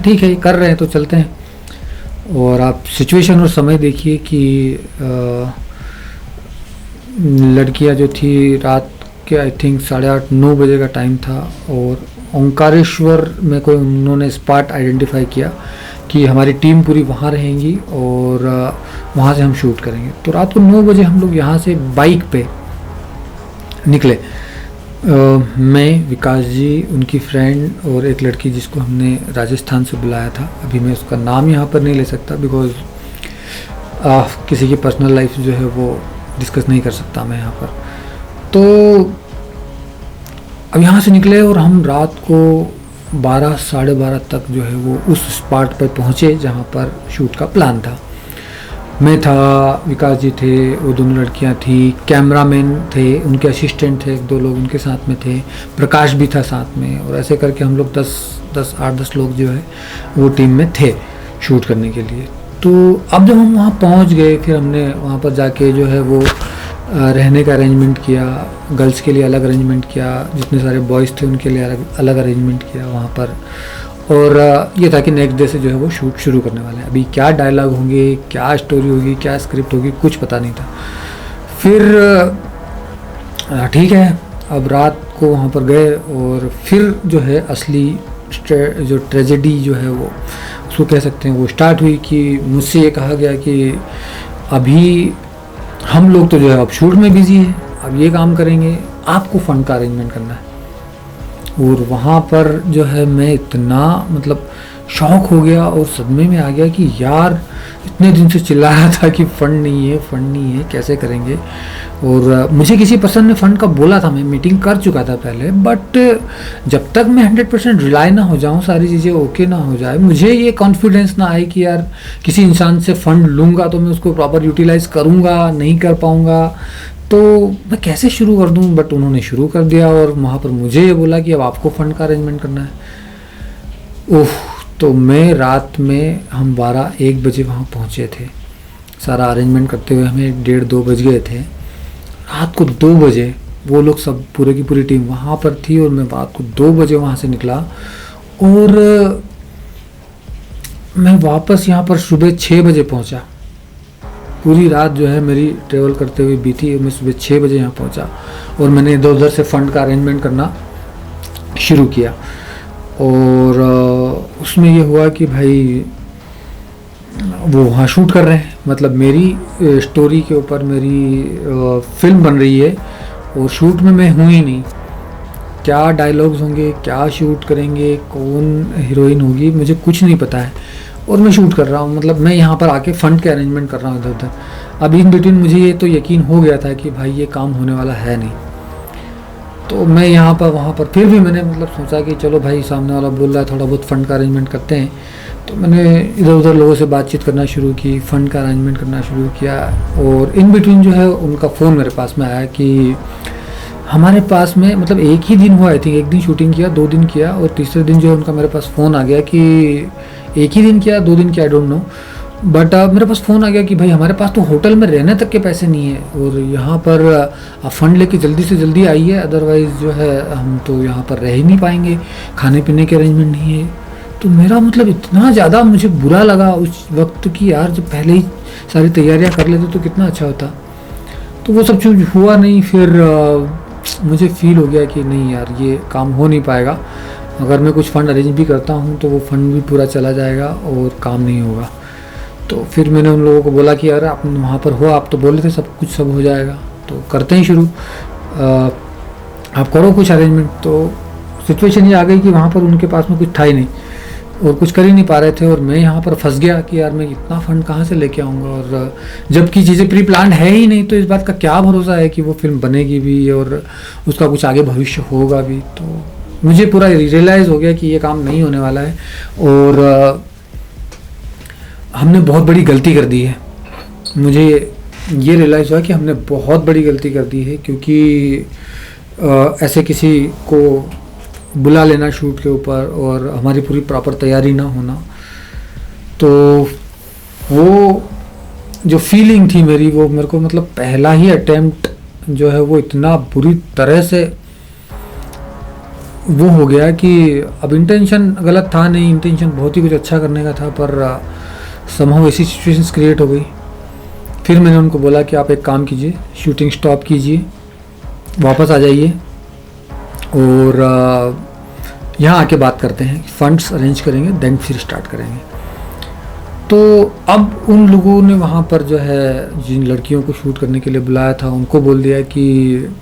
ठीक है कर रहे हैं तो चलते हैं। और आप सिचुएशन और समय देखिए कि लड़कियां जो थी रात के आई थिंक 8:30-9 बजे का टाइम था, और ओंकारेश्वर में कोई उन्होंने स्पॉट आइडेंटिफाई किया कि हमारी टीम पूरी वहाँ रहेंगी और वहाँ से हम शूट करेंगे। तो रात को 9 बजे हम लोग यहाँ से बाइक पे निकले, मैं, विकास जी, उनकी फ्रेंड और एक लड़की जिसको हमने राजस्थान से बुलाया था। अभी मैं उसका नाम यहाँ पर नहीं ले सकता बिकॉज किसी की पर्सनल लाइफ जो है वो डिस्कस नहीं कर सकता मैं यहाँ पर। तो अब यहाँ से निकले और हम रात को 12 साढ़े 12 तक जो है वो उस स्पॉट पर पहुँचे जहाँ पर शूट का प्लान था। मैं था, विकास जी थे, वो दोनों लड़कियां थी, कैमरामैन थे, उनके असिस्टेंट थे, 1-2 लोग उनके साथ में थे, प्रकाश भी था साथ में, और ऐसे करके हम लोग 8-10 लोग जो है वो टीम में थे शूट करने के लिए। तो अब जब हम वहाँ पहुँच गए, फिर हमने वहाँ पर जाके जो है वो रहने का अरेंजमेंट किया, गर्ल्स के लिए अलग अरेंजमेंट किया, जितने सारे बॉयज़ थे उनके लिए अलग अरेंजमेंट किया वहाँ पर। और ये था कि नेक्स्ट डे से जो है वो शूट शुरू करने वाले हैं। अभी क्या डायलॉग होंगे, क्या स्टोरी होगी, क्या स्क्रिप्ट होगी, कुछ पता नहीं था। फिर ठीक है, अब रात को वहाँ पर गए और फिर जो है असली जो ट्रेजेडी जो है वो उसको कह सकते हैं वो स्टार्ट हुई कि मुझसे ये कहा गया कि अभी हम लोग तो जो है अब शूट में बिजी हैं, अब ये काम करेंगे, आपको फंड का अरेंजमेंट करना है। और वहाँ पर जो है मैं इतना मतलब शौक हो गया और सदमे में आ गया कि यार इतने दिन से चिल्ला रहा था कि फ़ंड नहीं है, फ़ंड नहीं है, कैसे करेंगे। और मुझे किसी पर्सन ने फ़ंड का बोला था, मैं मीटिंग कर चुका था पहले, बट जब तक मैं 100% रिलाई ना हो जाऊँ, सारी चीज़ें ओके ना हो जाए, मुझे ये कॉन्फिडेंस ना आए कि यार किसी इंसान से फ़ंड लूँगा तो मैं उसको प्रॉपर यूटिलाइज़ करूँगा, नहीं कर पाऊँगा, तो मैं कैसे शुरू कर दूं। बट उन्होंने शुरू कर दिया और वहाँ पर मुझे ये बोला कि अब आपको फ़ंड का अरेंजमेंट करना है। ओह, तो मैं रात में हम 12-1 बजे वहाँ पहुँचे थे, सारा अरेंजमेंट करते हुए हमें 1:30-2 बज गए थे। रात को 2 बजे वो लोग सब पूरे की पूरी टीम वहाँ पर थी और मैं रात को 2 बजे वहाँ से निकला और मैं वापस यहाँ पर सुबह 6 बजे पहुँचा। पूरी रात जो है मेरी ट्रेवल करते हुए बीती, मैं सुबह 6 बजे यहाँ पहुँचा और मैंने इधर उधर से फ़ंड का अरेंजमेंट करना शुरू किया। और उसमें ये हुआ कि भाई वो वहाँ शूट कर रहे हैं, मतलब मेरी स्टोरी के ऊपर मेरी फिल्म बन रही है और शूट में मैं हूँ ही नहीं। क्या डायलॉग्स होंगे, क्या शूट करेंगे, कौन हीरोइन होगी, मुझे कुछ नहीं पता है और मैं शूट कर रहा हूँ। मतलब मैं यहाँ पर आके फ़ंड के अरेंजमेंट कर रहा हूँ इधर उधर। अब इन बिटवीन मुझे ये तो यकीन हो गया था कि भाई ये काम होने वाला है नहीं। तो मैं यहाँ पर वहाँ पर फिर भी मैंने मतलब सोचा कि चलो भाई सामने वाला बोल रहा है, थोड़ा बहुत फ़ंड का अरेंजमेंट करते हैं। तो मैंने इधर उधर लोगों से बातचीत करना शुरू की, फ़ंड का अरेंजमेंट करना शुरू किया। और इन बिटवीन जो है उनका फ़ोन मेरे पास में आया कि हमारे पास में, मतलब एक ही दिन हुआ, आई थिंक एक दिन शूटिंग किया, 2 दिन किया और तीसरे दिन जो है उनका मेरे पास फ़ोन आ गया कि एक ही दिन किया, 2 दिन किया, आई डोंट नो, बट मेरे पास फ़ोन आ गया कि भाई हमारे पास तो होटल में रहने तक के पैसे नहीं है और यहाँ पर आप फ़ंड लेके जल्दी से जल्दी आइए, अदरवाइज़ जो है हम तो यहाँ पर रह ही नहीं पाएंगे, खाने पीने के अरेंजमेंट नहीं है। तो मेरा मतलब इतना ज़्यादा मुझे बुरा लगा उस वक्त कि यार जब पहले ही सारी तैयारियाँ कर लेते तो कितना अच्छा होता। तो वो सब चीज़ हुआ नहीं। फिर मुझे फील हो गया कि नहीं यार ये काम हो नहीं पाएगा। अगर मैं कुछ फ़ंड अरेंज भी करता हूँ तो वो फ़ंड भी पूरा चला जाएगा और काम नहीं होगा। तो फिर मैंने उन लोगों को बोला कि यार आप वहाँ पर हो, आप तो बोल रहे थे सब कुछ सब हो जाएगा, तो करते हैं शुरू, आप करो कुछ अरेंजमेंट। तो सिचुएशन ये आ गई कि वहाँ पर उनके पास में कुछ था ही नहीं और कुछ कर ही नहीं पा रहे थे, और मैं यहाँ पर फंस गया कि यार मैं इतना फ़ंड कहाँ से लेके आऊँगा, और जबकि चीज़ें प्री प्लान है ही नहीं, तो इस बात का क्या भरोसा है कि वो फिल्म बनेगी भी और उसका कुछ आगे भविष्य होगा भी। तो मुझे पूरा रियलाइज़ हो गया कि ये काम नहीं होने वाला है, और हमने बहुत बड़ी गलती कर दी है। मुझे ये रियलाइज़ हुआ कि हमने बहुत बड़ी गलती कर दी है, क्योंकि ऐसे किसी को बुला लेना शूट के ऊपर और हमारी पूरी प्रॉपर तैयारी ना होना, तो वो जो फीलिंग थी मेरी, वो मेरे को मतलब पहला ही अटेम्प्ट जो है वो इतना बुरी तरह से वो हो गया कि अब इंटेंशन गलत था नहीं, इंटेंशन बहुत ही कुछ अच्छा करने का था, पर समहाउ ऐसी सिचुएशंस क्रिएट हो गई। फिर मैंने उनको बोला कि आप एक काम कीजिए, शूटिंग स्टॉप कीजिए, वापस आ जाइए और यहाँ आके बात करते हैं, फंड्स अरेंज करेंगे, देन फिर स्टार्ट करेंगे। तो अब उन लोगों ने वहाँ पर जो है जिन लड़कियों को शूट करने के लिए बुलाया था उनको बोल दिया कि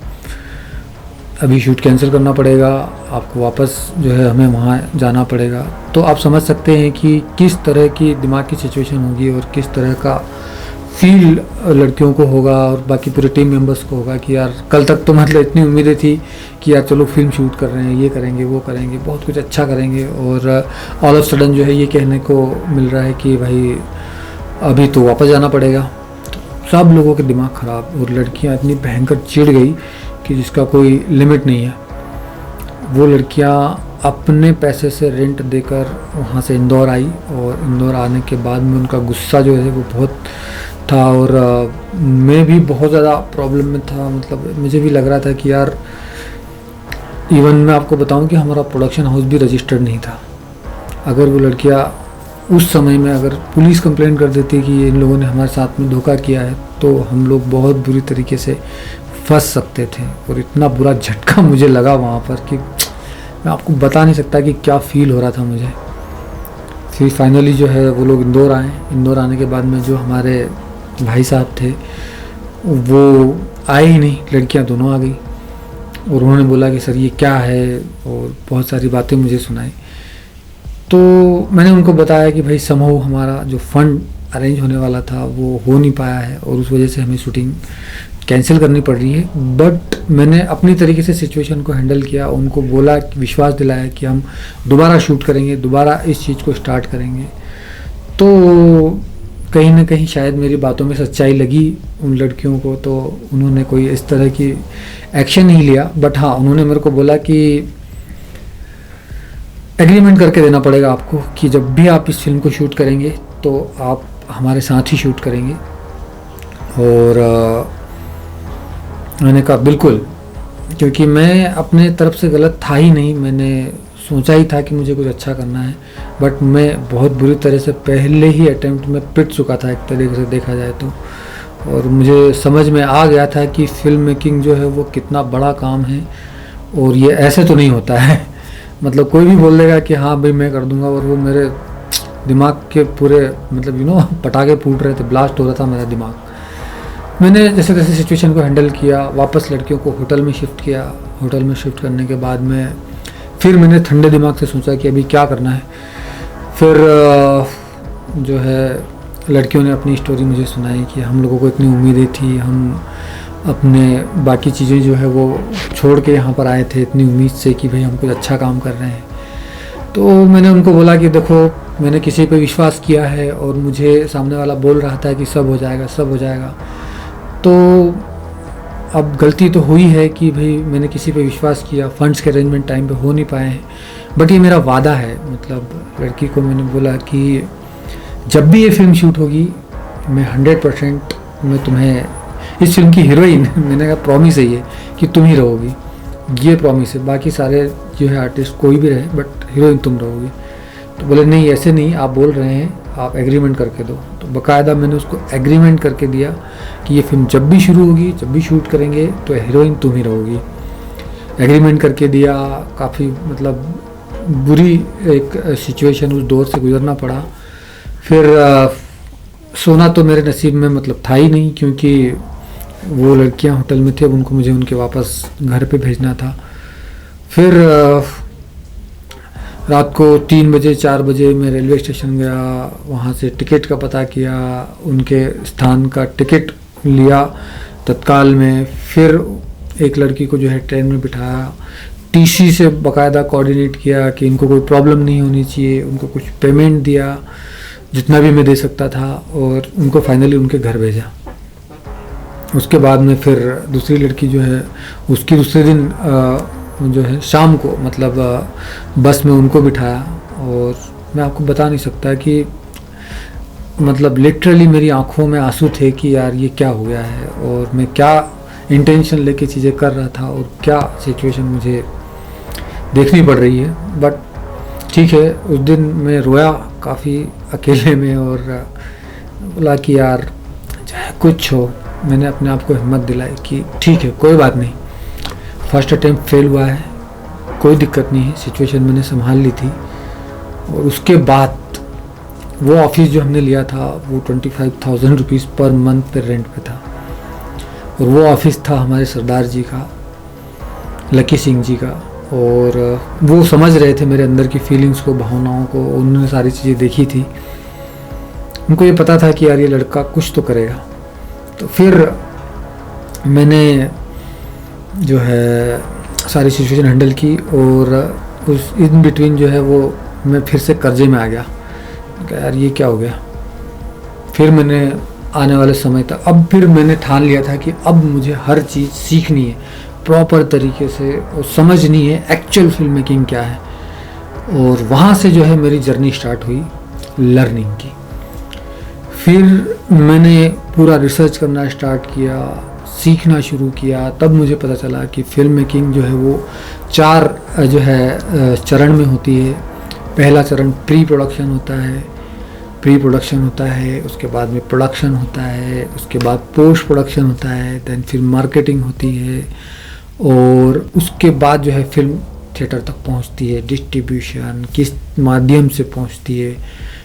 अभी शूट कैंसिल करना पड़ेगा, आपको वापस जो है हमें वहाँ जाना पड़ेगा। तो आप समझ सकते हैं कि किस तरह की दिमाग की सिचुएशन होगी और किस तरह का फील लड़कियों को होगा और बाकी पूरे टीम मेंबर्स को होगा कि यार कल तक तो मतलब इतनी उम्मीदें थी कि यार चलो फिल्म शूट कर रहे हैं, ये करेंगे वो करेंगे, बहुत कुछ अच्छा करेंगे, और ऑल ऑफ सडन जो है ये कहने को मिल रहा है कि भाई अभी तो वापस जाना पड़ेगा। तो सब लोगों के दिमाग ख़राब, और लड़कियां इतनी भयंकर चिढ़ गई कि जिसका कोई लिमिट नहीं है। वो लड़कियां अपने पैसे से रेंट देकर वहाँ से इंदौर आई, और इंदौर आने के बाद में उनका गुस्सा जो है वो बहुत था, और मैं भी बहुत ज़्यादा प्रॉब्लम में था। मतलब मुझे भी लग रहा था कि यार, इवन मैं आपको बताऊं कि हमारा प्रोडक्शन हाउस भी रजिस्टर्ड नहीं था। अगर वो लड़कियां उस समय में अगर पुलिस कंप्लेंट कर देती कि इन लोगों ने हमारे साथ में धोखा किया है, तो हम लोग बहुत बुरी तरीके से फंस सकते थे। और इतना बुरा झटका मुझे लगा वहाँ पर कि मैं आपको बता नहीं सकता कि क्या फील हो रहा था मुझे। फिर फाइनली जो है वो लोग इंदौर आए। इंदौर आने के बाद में जो हमारे भाई साहब थे वो आए ही नहीं, लड़कियां दोनों आ गई, और उन्होंने बोला कि सर ये क्या है, और बहुत सारी बातें मुझे सुनाई। तो मैंने उनको बताया कि भाई समहाउ हमारा जो फंड अरेंज होने वाला था वो हो नहीं पाया है, और उस वजह से हमें शूटिंग कैंसिल करनी पड़ रही है। बट मैंने अपनी तरीके से सिचुएशन को हैंडल किया, उनको बोला, विश्वास दिलाया कि हम दोबारा शूट करेंगे, दोबारा इस चीज़ को स्टार्ट करेंगे। तो कहीं ना कहीं शायद मेरी बातों में सच्चाई लगी उन लड़कियों को, तो उन्होंने कोई इस तरह की एक्शन नहीं लिया। बट हाँ, उन्होंने मेरे को बोला कि एग्रीमेंट करके देना पड़ेगा आपको कि जब भी आप इस फिल्म को शूट करेंगे तो आप हमारे साथ ही शूट करेंगे। और मैंने कहा बिल्कुल, क्योंकि मैं अपने तरफ से गलत था ही नहीं, मैंने सोचा ही था कि मुझे कुछ अच्छा करना है। बट मैं बहुत बुरी तरह से पहले ही अटेम्प्ट में पिट चुका था एक तरीके से देखा जाए तो, और मुझे समझ में आ गया था कि फिल्म मेकिंग जो है वो कितना बड़ा काम है, और ये ऐसे तो नहीं होता है। मतलब कोई भी बोल देगा कि हाँ भाई मैं कर दूंगा, और वो मेरे दिमाग के पूरे मतलब पटाखे फूट रहे थे, ब्लास्ट हो रहा था मेरा दिमाग। मैंने जैसे तैसे सिचुएशन को हैंडल किया, वापस लड़कियों को होटल में शिफ्ट किया। होटल में शिफ्ट करने के बाद में फिर मैंने ठंडे दिमाग से सोचा कि अभी क्या करना है। फिर जो है लड़कियों ने अपनी स्टोरी मुझे सुनाई कि हम लोगों को इतनी उम्मीदें थी, हम अपने बाकी चीज़ें जो है वो छोड़ के यहाँ पर आए थे इतनी उम्मीद से कि भाई हम कुछ अच्छा काम कर रहे हैं। तो मैंने उनको बोला कि देखो, मैंने किसी पे विश्वास किया है और मुझे सामने वाला बोल रहा था कि सब हो जाएगा, सब हो जाएगा। तो अब गलती तो हुई है कि भाई मैंने किसी पे विश्वास किया, फंड्स के अरेंजमेंट टाइम पे हो नहीं पाए हैं। बट ये मेरा वादा है, मतलब लड़की को मैंने बोला कि जब भी ये फिल्म शूट होगी मैं 100% मैं तुम्हें इस फिल्म की हीरोइन मैंने कहा प्रॉमिस है ये कि तुम ही रहोगी, ये प्रॉमिस है। बाकी सारे जो है आर्टिस्ट कोई भी रहे, बट हीरोइन तुम रहोगी। तो बोले नहीं ऐसे नहीं, आप बोल रहे हैं, आप एग्रीमेंट करके दो। तो बाकायदा मैंने उसको एग्रीमेंट करके दिया कि ये फिल्म जब भी शुरू होगी, जब भी शूट करेंगे तो हीरोइन तुम ही रहोगी। एग्रीमेंट करके दिया। काफ़ी मतलब बुरी एक सिचुएशन, उस दौर से गुजरना पड़ा। फिर सोना तो मेरे नसीब में मतलब था ही नहीं, क्योंकि वो लड़कियां होटल में थी, अब उनको मुझे उनके वापस घर पे भेजना था। फिर रात को 3 बजे 4 बजे मैं रेलवे स्टेशन गया, वहाँ से टिकट का पता किया, उनके स्थान का टिकट लिया तत्काल में। फिर एक लड़की को जो है ट्रेन में बिठाया, टीसी से बाकायदा कोऑर्डिनेट किया कि इनको कोई प्रॉब्लम नहीं होनी चाहिए, उनको कुछ पेमेंट दिया जितना भी मैं दे सकता था, और उनको फाइनली उनके घर भेजा। उसके बाद में फिर दूसरी लड़की जो है उसकी दूसरे दिन जो है शाम को मतलब बस में उनको बिठाया, और मैं आपको बता नहीं सकता कि मतलब लिटरली मेरी आंखों में आंसू थे कि यार ये क्या हो गया है, और मैं क्या इंटेंशन लेके चीज़ें कर रहा था, और क्या सिचुएशन मुझे देखनी पड़ रही है। बट ठीक है, उस दिन मैं रोया काफ़ी अकेले में, और बोला कि यार चाहे कुछ हो, मैंने अपने आप को हिम्मत दिलाई कि ठीक है कोई बात नहीं, फर्स्ट अटेम्प्ट फेल हुआ है, कोई दिक्कत नहीं है, सिचुएशन मैंने संभाल ली थी। और उसके बाद वो ऑफिस जो हमने लिया था वो 25,000 रुपीज़ पर मंथ पे रेंट पे था, और वो ऑफिस था हमारे सरदार जी का, लकी सिंह जी का। और वो समझ रहे थे मेरे अंदर की फीलिंग्स को, भावनाओं को, उन्होंने सारी चीज़ें देखी थी, उनको ये पता था कि यार ये लड़का कुछ तो करेगा। तो फिर मैंने जो है सारी सिचुएशन हैंडल की, और उस इन बिटवीन जो है वो मैं फिर से कर्जे में आ गया कि यार ये क्या हो गया। फिर मैंने आने वाले समय तक अब फिर मैंने ठान लिया था कि अब मुझे हर चीज़ सीखनी है प्रॉपर तरीके से, और समझनी है एक्चुअल फिल्म मेकिंग क्या है। और वहाँ से जो है मेरी जर्नी स्टार्ट हुई लर्निंग की। फिर मैंने पूरा रिसर्च करना स्टार्ट किया, सीखना शुरू किया। तब मुझे पता चला कि फिल्म मेकिंग जो है वो 4 जो है चरण में होती है। पहला चरण प्री प्रोडक्शन होता है, उसके बाद में प्रोडक्शन होता है, उसके बाद पोस्ट प्रोडक्शन होता है, देन फिर मार्केटिंग होती है, और उसके बाद जो है फिल्म थिएटर तक पहुंचती है, डिस्ट्रीब्यूशन किस माध्यम से पहुंचती है।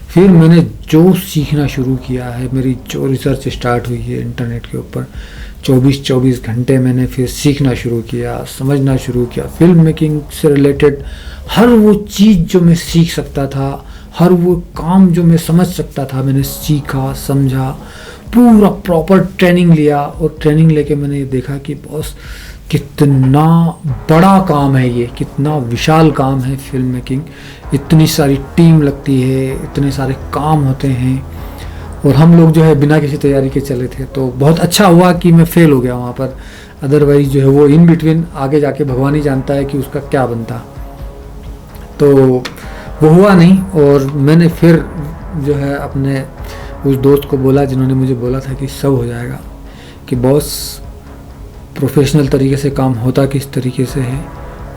फिर मैंने जो सीखना शुरू किया है, मेरी जो रिसर्च स्टार्ट हुई है इंटरनेट के ऊपर, 24 घंटे मैंने फिर सीखना शुरू किया, समझना शुरू किया। फिल्म मेकिंग से रिलेटेड हर वो चीज़ जो मैं सीख सकता था, हर वो काम जो मैं समझ सकता था, मैंने सीखा, समझा, पूरा प्रॉपर ट्रेनिंग लिया। और ट्रेनिंग लेके मैंने ये देखा कि बॉस कितना बड़ा काम है ये, कितना विशाल काम है फिल्म मेकिंग। इतनी सारी टीम लगती है, इतने सारे काम होते हैं, और हम लोग जो है बिना किसी तैयारी के चले थे। तो बहुत अच्छा हुआ कि मैं फेल हो गया वहाँ पर, अदरवाइज जो है वो इन बिटवीन आगे जाके भगवान ही जानता है कि उसका क्या बनता। तो वो हुआ नहीं, और मैंने फिर जो है अपने उस दोस्त को बोला जिन्होंने मुझे बोला था कि सब हो जाएगा, कि बॉस प्रोफेशनल तरीके से काम होता किस तरीके से है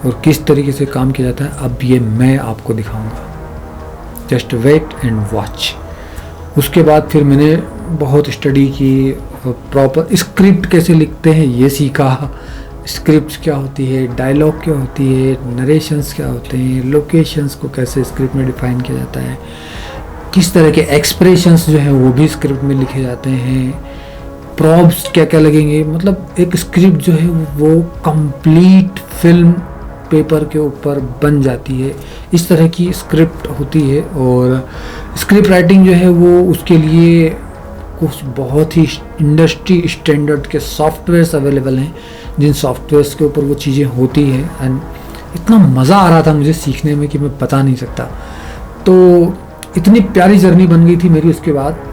और किस तरीके से काम किया जाता है, अब ये मैं आपको दिखाऊंगा, जस्ट वेट एंड वॉच। उसके बाद फिर मैंने बहुत स्टडी की, प्रॉपर स्क्रिप्ट कैसे लिखते हैं ये सीखा, स्क्रिप्ट क्या होती है, डायलॉग क्या होती है, नरेशंस क्या होते हैं, लोकेशंस को कैसे स्क्रिप्ट में डिफाइन किया जाता है, किस तरह के एक्सप्रेशंस जो हैं वो भी स्क्रिप्ट में लिखे जाते हैं, प्रॉप्स क्या क्या लगेंगे। मतलब एक स्क्रिप्ट जो है वो कंप्लीट फिल्म पेपर के ऊपर बन जाती है, इस तरह की स्क्रिप्ट होती है। और स्क्रिप्ट राइटिंग जो है वो उसके लिए कुछ बहुत ही इंडस्ट्री स्टैंडर्ड के सॉफ्टवेयर्स अवेलेबल हैं, जिन सॉफ्टवेयर्स के ऊपर वो चीज़ें होती हैं। एंड इतना मज़ा आ रहा था मुझे सीखने में कि मैं बता नहीं सकता। तो इतनी प्यारी जर्नी बन गई थी मेरी उसके बाद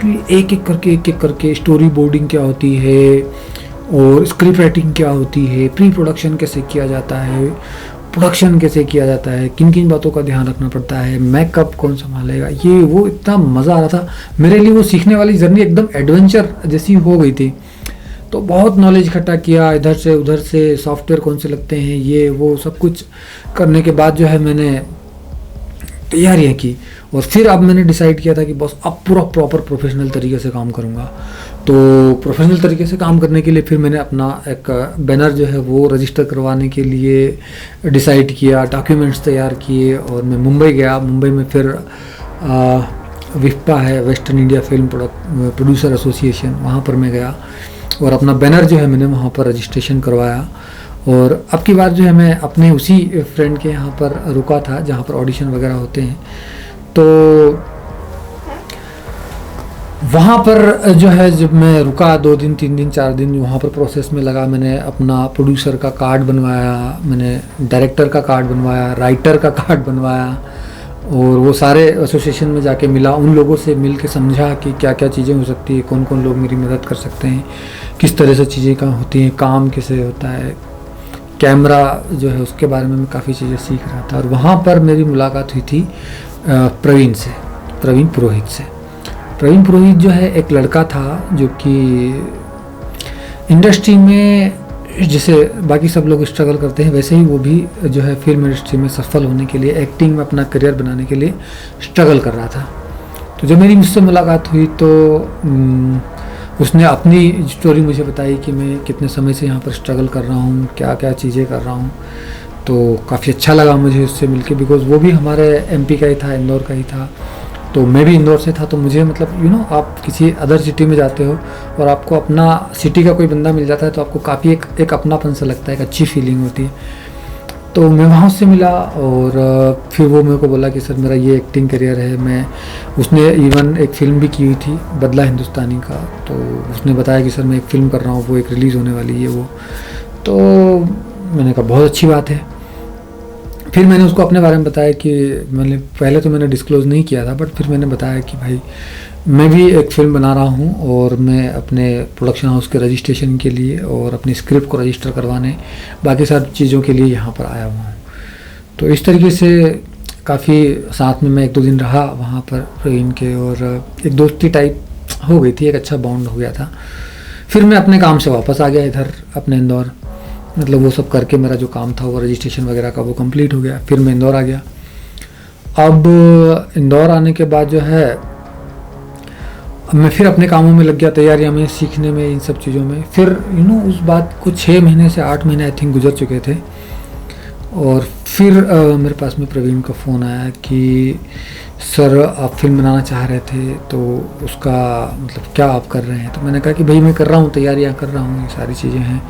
कि एक एक करके स्टोरी बोर्डिंग क्या होती है, और स्क्रिप्ट राइटिंग क्या होती है, प्री प्रोडक्शन कैसे किया जाता है, प्रोडक्शन कैसे किया जाता है, किन किन बातों का ध्यान रखना पड़ता है, मेकअप कौन संभालेगा, ये वो इतना मज़ा आ रहा था मेरे लिए। वो सीखने वाली जर्नी एकदम एडवेंचर जैसी हो गई थी। तो बहुत नॉलेज इकट्ठा किया, इधर से उधर से, सॉफ्टवेयर कौन से लगते हैं, ये वो सब कुछ करने के बाद जो है मैंने तैयारियाँ की, और फिर अब मैंने डिसाइड किया था कि बस अब पूरा प्रॉपर प्रोफेशनल तरीके से काम करूँगा। तो प्रोफेशनल तरीके से काम करने के लिए फिर मैंने अपना एक बैनर जो है वो रजिस्टर करवाने के लिए डिसाइड किया, डॉक्यूमेंट्स तैयार किए, और मैं मुंबई गया। मुंबई में फिर विफ्पा है, western India film producer association, वहाँ पर मैं गया और अपना बैनर जो है मैंने वहाँ पर रजिस्ट्रेशन करवाया। और अब की बार जो है मैं अपने उसी फ्रेंड के यहाँ पर रुका था जहाँ पर ऑडिशन वगैरह होते हैं। तो वहाँ पर जो है जब मैं रुका 2 दिन 3 दिन 4 दिन वहाँ पर प्रोसेस में लगा। मैंने अपना प्रोड्यूसर का कार्ड बनवाया, मैंने डायरेक्टर का कार्ड बनवाया, राइटर का कार्ड बनवाया, और वो सारे एसोसिएशन में जाके मिला, उन लोगों से मिल के समझा कि क्या क्या चीज़ें हो सकती है, कौन कौन लोग मेरी मदद कर सकते हैं, किस तरह से चीज़ें कहाँ होती हैं, काम कैसे होता है, कैमरा जो है उसके बारे में मैं काफ़ी चीज़ें सीख रहा था। और वहाँ पर मेरी मुलाकात हुई थी प्रवीण से, प्रवीण पुरोहित से। प्रवीण पुरोहित जो है एक लड़का था जो कि इंडस्ट्री में जैसे बाकी सब लोग स्ट्रगल करते हैं वैसे ही वो भी जो है फिल्म इंडस्ट्री में सफल होने के लिए, एक्टिंग में अपना करियर बनाने के लिए स्ट्रगल कर रहा था। तो जब मेरी मुझसे मुलाकात हुई तो उसने अपनी स्टोरी मुझे बताई कि मैं कितने समय से यहाँ पर स्ट्रगल कर रहा हूँ, क्या क्या चीज़ें कर रहा हूँ। तो काफ़ी अच्छा लगा मुझे उससे मिलके, बिकॉज़ वो भी हमारे एमपी का ही था, इंदौर का ही था, तो मैं भी इंदौर से था। तो मुझे मतलब आप किसी अदर सिटी में जाते हो और आपको अपना सिटी का कोई बंदा मिल जाता है तो आपको काफ़ी एक अपनापन सा लगता है, एक अच्छी फीलिंग होती है। तो मैं वहाँ उससे मिला और फिर वो मेरे को बोला कि सर मेरा ये एक्टिंग करियर है। उसने इवन एक फ़िल्म भी की हुई थी बदला हिंदुस्तानी का, तो उसने बताया कि सर मैं एक फ़िल्म कर रहा हूँ, वो एक रिलीज़ होने वाली है वो। तो मैंने कहा बहुत अच्छी बात है। फिर मैंने उसको अपने बारे में बताया कि पहले तो मैंने डिस्क्लोज़ नहीं किया था, बट फिर मैंने बताया कि भाई मैं भी एक फ़िल्म बना रहा हूँ और मैं अपने प्रोडक्शन हाउस के रजिस्ट्रेशन के लिए और अपनी स्क्रिप्ट को रजिस्टर करवाने बाकी सारी चीज़ों के लिए यहाँ पर आया हुआ हूँ। तो इस तरीके से काफ़ी साथ में मैं 1-2 दिन रहा वहाँ पर प्रवीण के, और एक दोस्ती टाइप हो गई थी, एक अच्छा बॉन्ड हो गया था। फिर मैं अपने काम से वापस आ गया इधर अपने इंदौर, मतलब वो सब करके मेरा जो काम था वो रजिस्ट्रेशन वगैरह का वो कंप्लीट हो गया। फिर मैं इंदौर आ गया। अब इंदौर आने के बाद जो है मैं फिर अपने कामों में लग गया, तैयारियां में, सीखने में, इन सब चीज़ों में। फिर उस बात को 6 महीने से 8 महीने आई थिंक गुजर चुके थे, और फिर मेरे पास में प्रवीण का फ़ोन आया कि सर आप फिल्म बनाना चाह रहे थे, तो उसका मतलब क्या आप कर रहे हैं। तो मैंने कहा कि भाई मैं कर रहा हूँ, तैयारियाँ कर रहा हूँ, ये सारी चीज़ें हैं।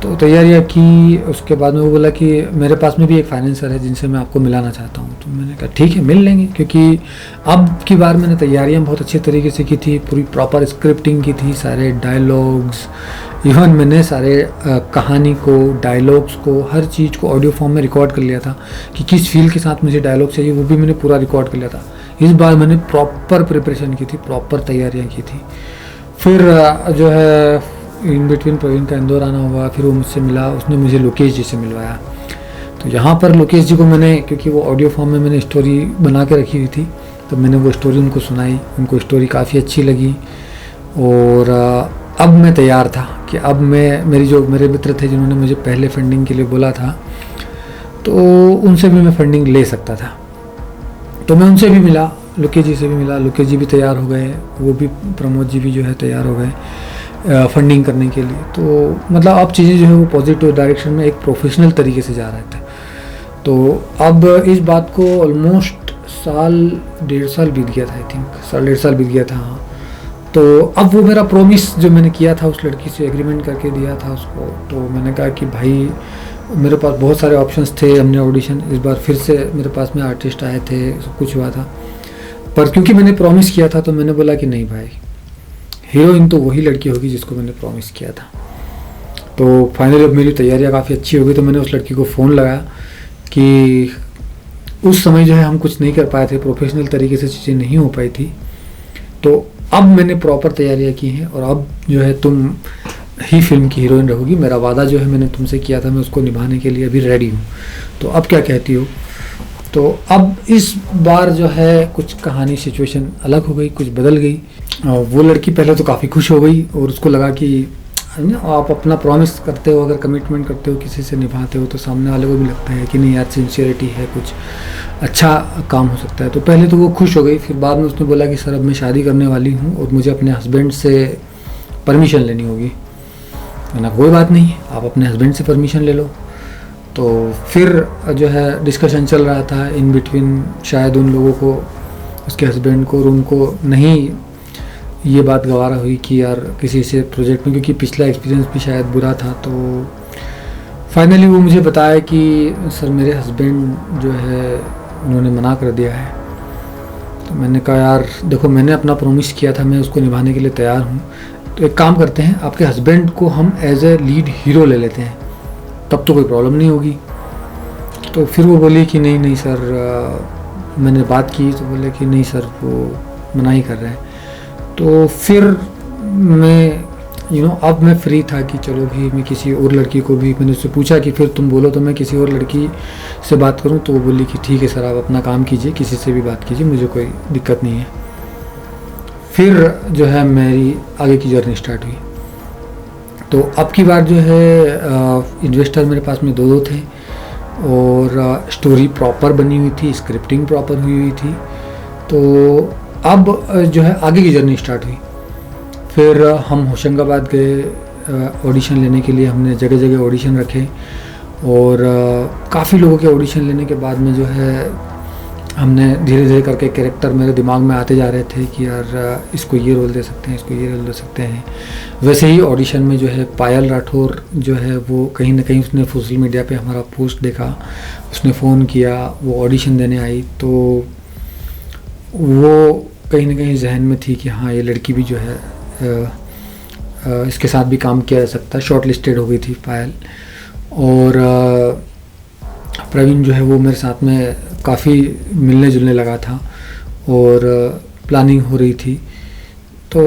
तो तैयारियाँ की, उसके बाद में वो बोला कि मेरे पास में भी एक फाइनेंसर है जिनसे मैं आपको मिलाना चाहता हूँ। तो मैंने कहा ठीक है मिल लेंगे, क्योंकि अब की बार मैंने तैयारियाँ बहुत अच्छे तरीके से की थी, पूरी प्रॉपर स्क्रिप्टिंग की थी, सारे डायलॉग्स, इवन मैंने सारे कहानी को, डायलॉग्स को, हर चीज़ को ऑडियो फॉर्म में रिकॉर्ड कर लिया था कि किस फील के साथ मुझे डायलॉग चाहिए, वो भी मैंने पूरा रिकॉर्ड कर लिया था। इस बार मैंने प्रॉपर प्रिपरेशन की थी, प्रॉपर तैयारियाँ की थी। फिर जो है इन बिटवीन प्रवीण का इंदौर आना हुआ, फिर वो मुझसे मिला, उसने मुझे लोकेश जी से मिलवाया। तो यहाँ पर लोकेश जी को मैंने, क्योंकि वो ऑडियो फॉर्म में मैंने स्टोरी बना के रखी हुई थी, तो मैंने वो स्टोरी उनको सुनाई, उनको स्टोरी काफ़ी अच्छी लगी। और अब मैं तैयार था कि अब मेरे मित्र थे जिन्होंने मुझे पहले फंडिंग के लिए बोला था, तो उनसे भी मैं फंडिंग ले सकता था। तो मैं उनसे भी मिला, लोकेश जी से भी मिला, लोकेश जी भी तैयार हो गए, वो भी प्रमोद जी भी जो है तैयार हो गए फंडिंग करने के लिए। तो मतलब अब चीज़ें जो है वो पॉजिटिव डायरेक्शन में एक प्रोफेशनल तरीके से जा रहे थे। तो अब इस बात को ऑलमोस्ट 1.5 साल बीत गया था, आई थिंक 1.5 साल बीत गया था। हाँ, तो अब वो मेरा प्रॉमिस जो मैंने किया था उस लड़की से, एग्रीमेंट करके दिया था उसको, तो मैंने कहा कि भाई मेरे पास बहुत सारे ऑप्शंस थे, हमने ऑडिशन, इस बार फिर से मेरे पास में आर्टिस्ट आए थे, सब कुछ हुआ था, पर क्योंकि मैंने प्रॉमिस किया था तो मैंने बोला कि नहीं भाई, हीरोइन तो वही लड़की होगी जिसको मैंने प्रॉमिस किया था। तो फाइनली अब मेरी तैयारियाँ काफ़ी अच्छी हो गई, तो मैंने उस लड़की को फ़ोन लगाया कि उस समय जो है हम कुछ नहीं कर पाए थे, प्रोफेशनल तरीके से चीज़ें नहीं हो पाई थी, तो अब मैंने प्रॉपर तैयारियाँ की हैं और अब जो है तुम ही फिल्म की हीरोइन रहोगी। मेरा वादा जो है मैंने तुमसे किया था, मैं उसको निभाने के लिए अभी रेडी हूँ, तो अब क्या कहती हो। तो अब इस बार जो है कुछ कहानी सिचुएशन अलग हो गई, कुछ बदल गई। वो लड़की पहले तो काफ़ी खुश हो गई और उसको लगा कि आप अपना प्रॉमिस करते हो, अगर कमिटमेंट करते हो, किसी से निभाते हो, तो सामने वाले को भी लगता है कि नहीं यार सिंसियरिटी है, कुछ अच्छा काम हो सकता है। तो पहले तो वो खुश हो गई, फिर बाद में उसने बोला कि सर अब मैं शादी करने वाली हूँ और मुझे अपने हस्बैंड से परमिशन लेनी होगी। मैंने कोई बात नहीं, आप अपने हस्बैंड से परमिशन ले लो। तो फिर जो है डिस्कशन चल रहा था इन बिटवीन, शायद उन लोगों को, उसके हस्बैंड को और उनको नहीं ये बात गवारा हुई कि यार किसी से प्रोजेक्ट में, क्योंकि पिछला एक्सपीरियंस भी शायद बुरा था। तो फाइनली वो मुझे बताया कि सर मेरे हस्बैंड जो है उन्होंने मना कर दिया है। तो मैंने कहा यार देखो, मैंने अपना प्रॉमिस किया था, मैं उसको निभाने के लिए तैयार हूँ। तो एक काम करते हैं, आपके हस्बैंड को हम एज ए लीड हीरो ले लेते हैं, तब तो कोई प्रॉब्लम नहीं होगी। तो फिर वो बोली कि नहीं नहीं सर, मैंने बात की तो बोले कि नहीं सर वो मना ही कर रहे हैं। तो फिर मैं अब मैं फ्री था कि चलो भी मैं किसी और लड़की को भी, मैंने उससे पूछा कि फिर तुम बोलो तो मैं किसी और लड़की से बात करूं। तो वो बोली कि ठीक है सर, आप अपना काम कीजिए, किसी से भी बात कीजिए, मुझे कोई दिक्कत नहीं है। फिर जो है मेरी आगे की जर्नी स्टार्ट हुई। तो अब की बार जो है इन्वेस्टर मेरे पास में दो थे और स्टोरी प्रॉपर बनी हुई थी, स्क्रिप्टिंग प्रॉपर हुई थी। तो अब जो है आगे की जर्नी स्टार्ट हुई। फिर हम होशंगाबाद गए ऑडिशन लेने के लिए। हमने जगह जगह ऑडिशन रखे और काफ़ी लोगों के ऑडिशन लेने के बाद में जो है हमने धीरे धीरे करके कैरेक्टर मेरे दिमाग में आते जा रहे थे कि यार इसको ये रोल दे सकते हैं, इसको ये रोल दे सकते हैं। वैसे ही ऑडिशन में जो है पायल राठौर जो है वो कहीं ना कहीं उसने सोशल मीडिया पे हमारा पोस्ट देखा, उसने फ़ोन किया, वो ऑडिशन देने आई। तो वो कहीं ना कहीं जहन में थी कि हाँ ये लड़की भी जो है इसके साथ भी काम किया जा सकता है। शॉर्ट लिस्टेड हो गई थी पायल। और प्रवीण जो है वो मेरे साथ में काफ़ी मिलने जुलने लगा था और प्लानिंग हो रही थी। तो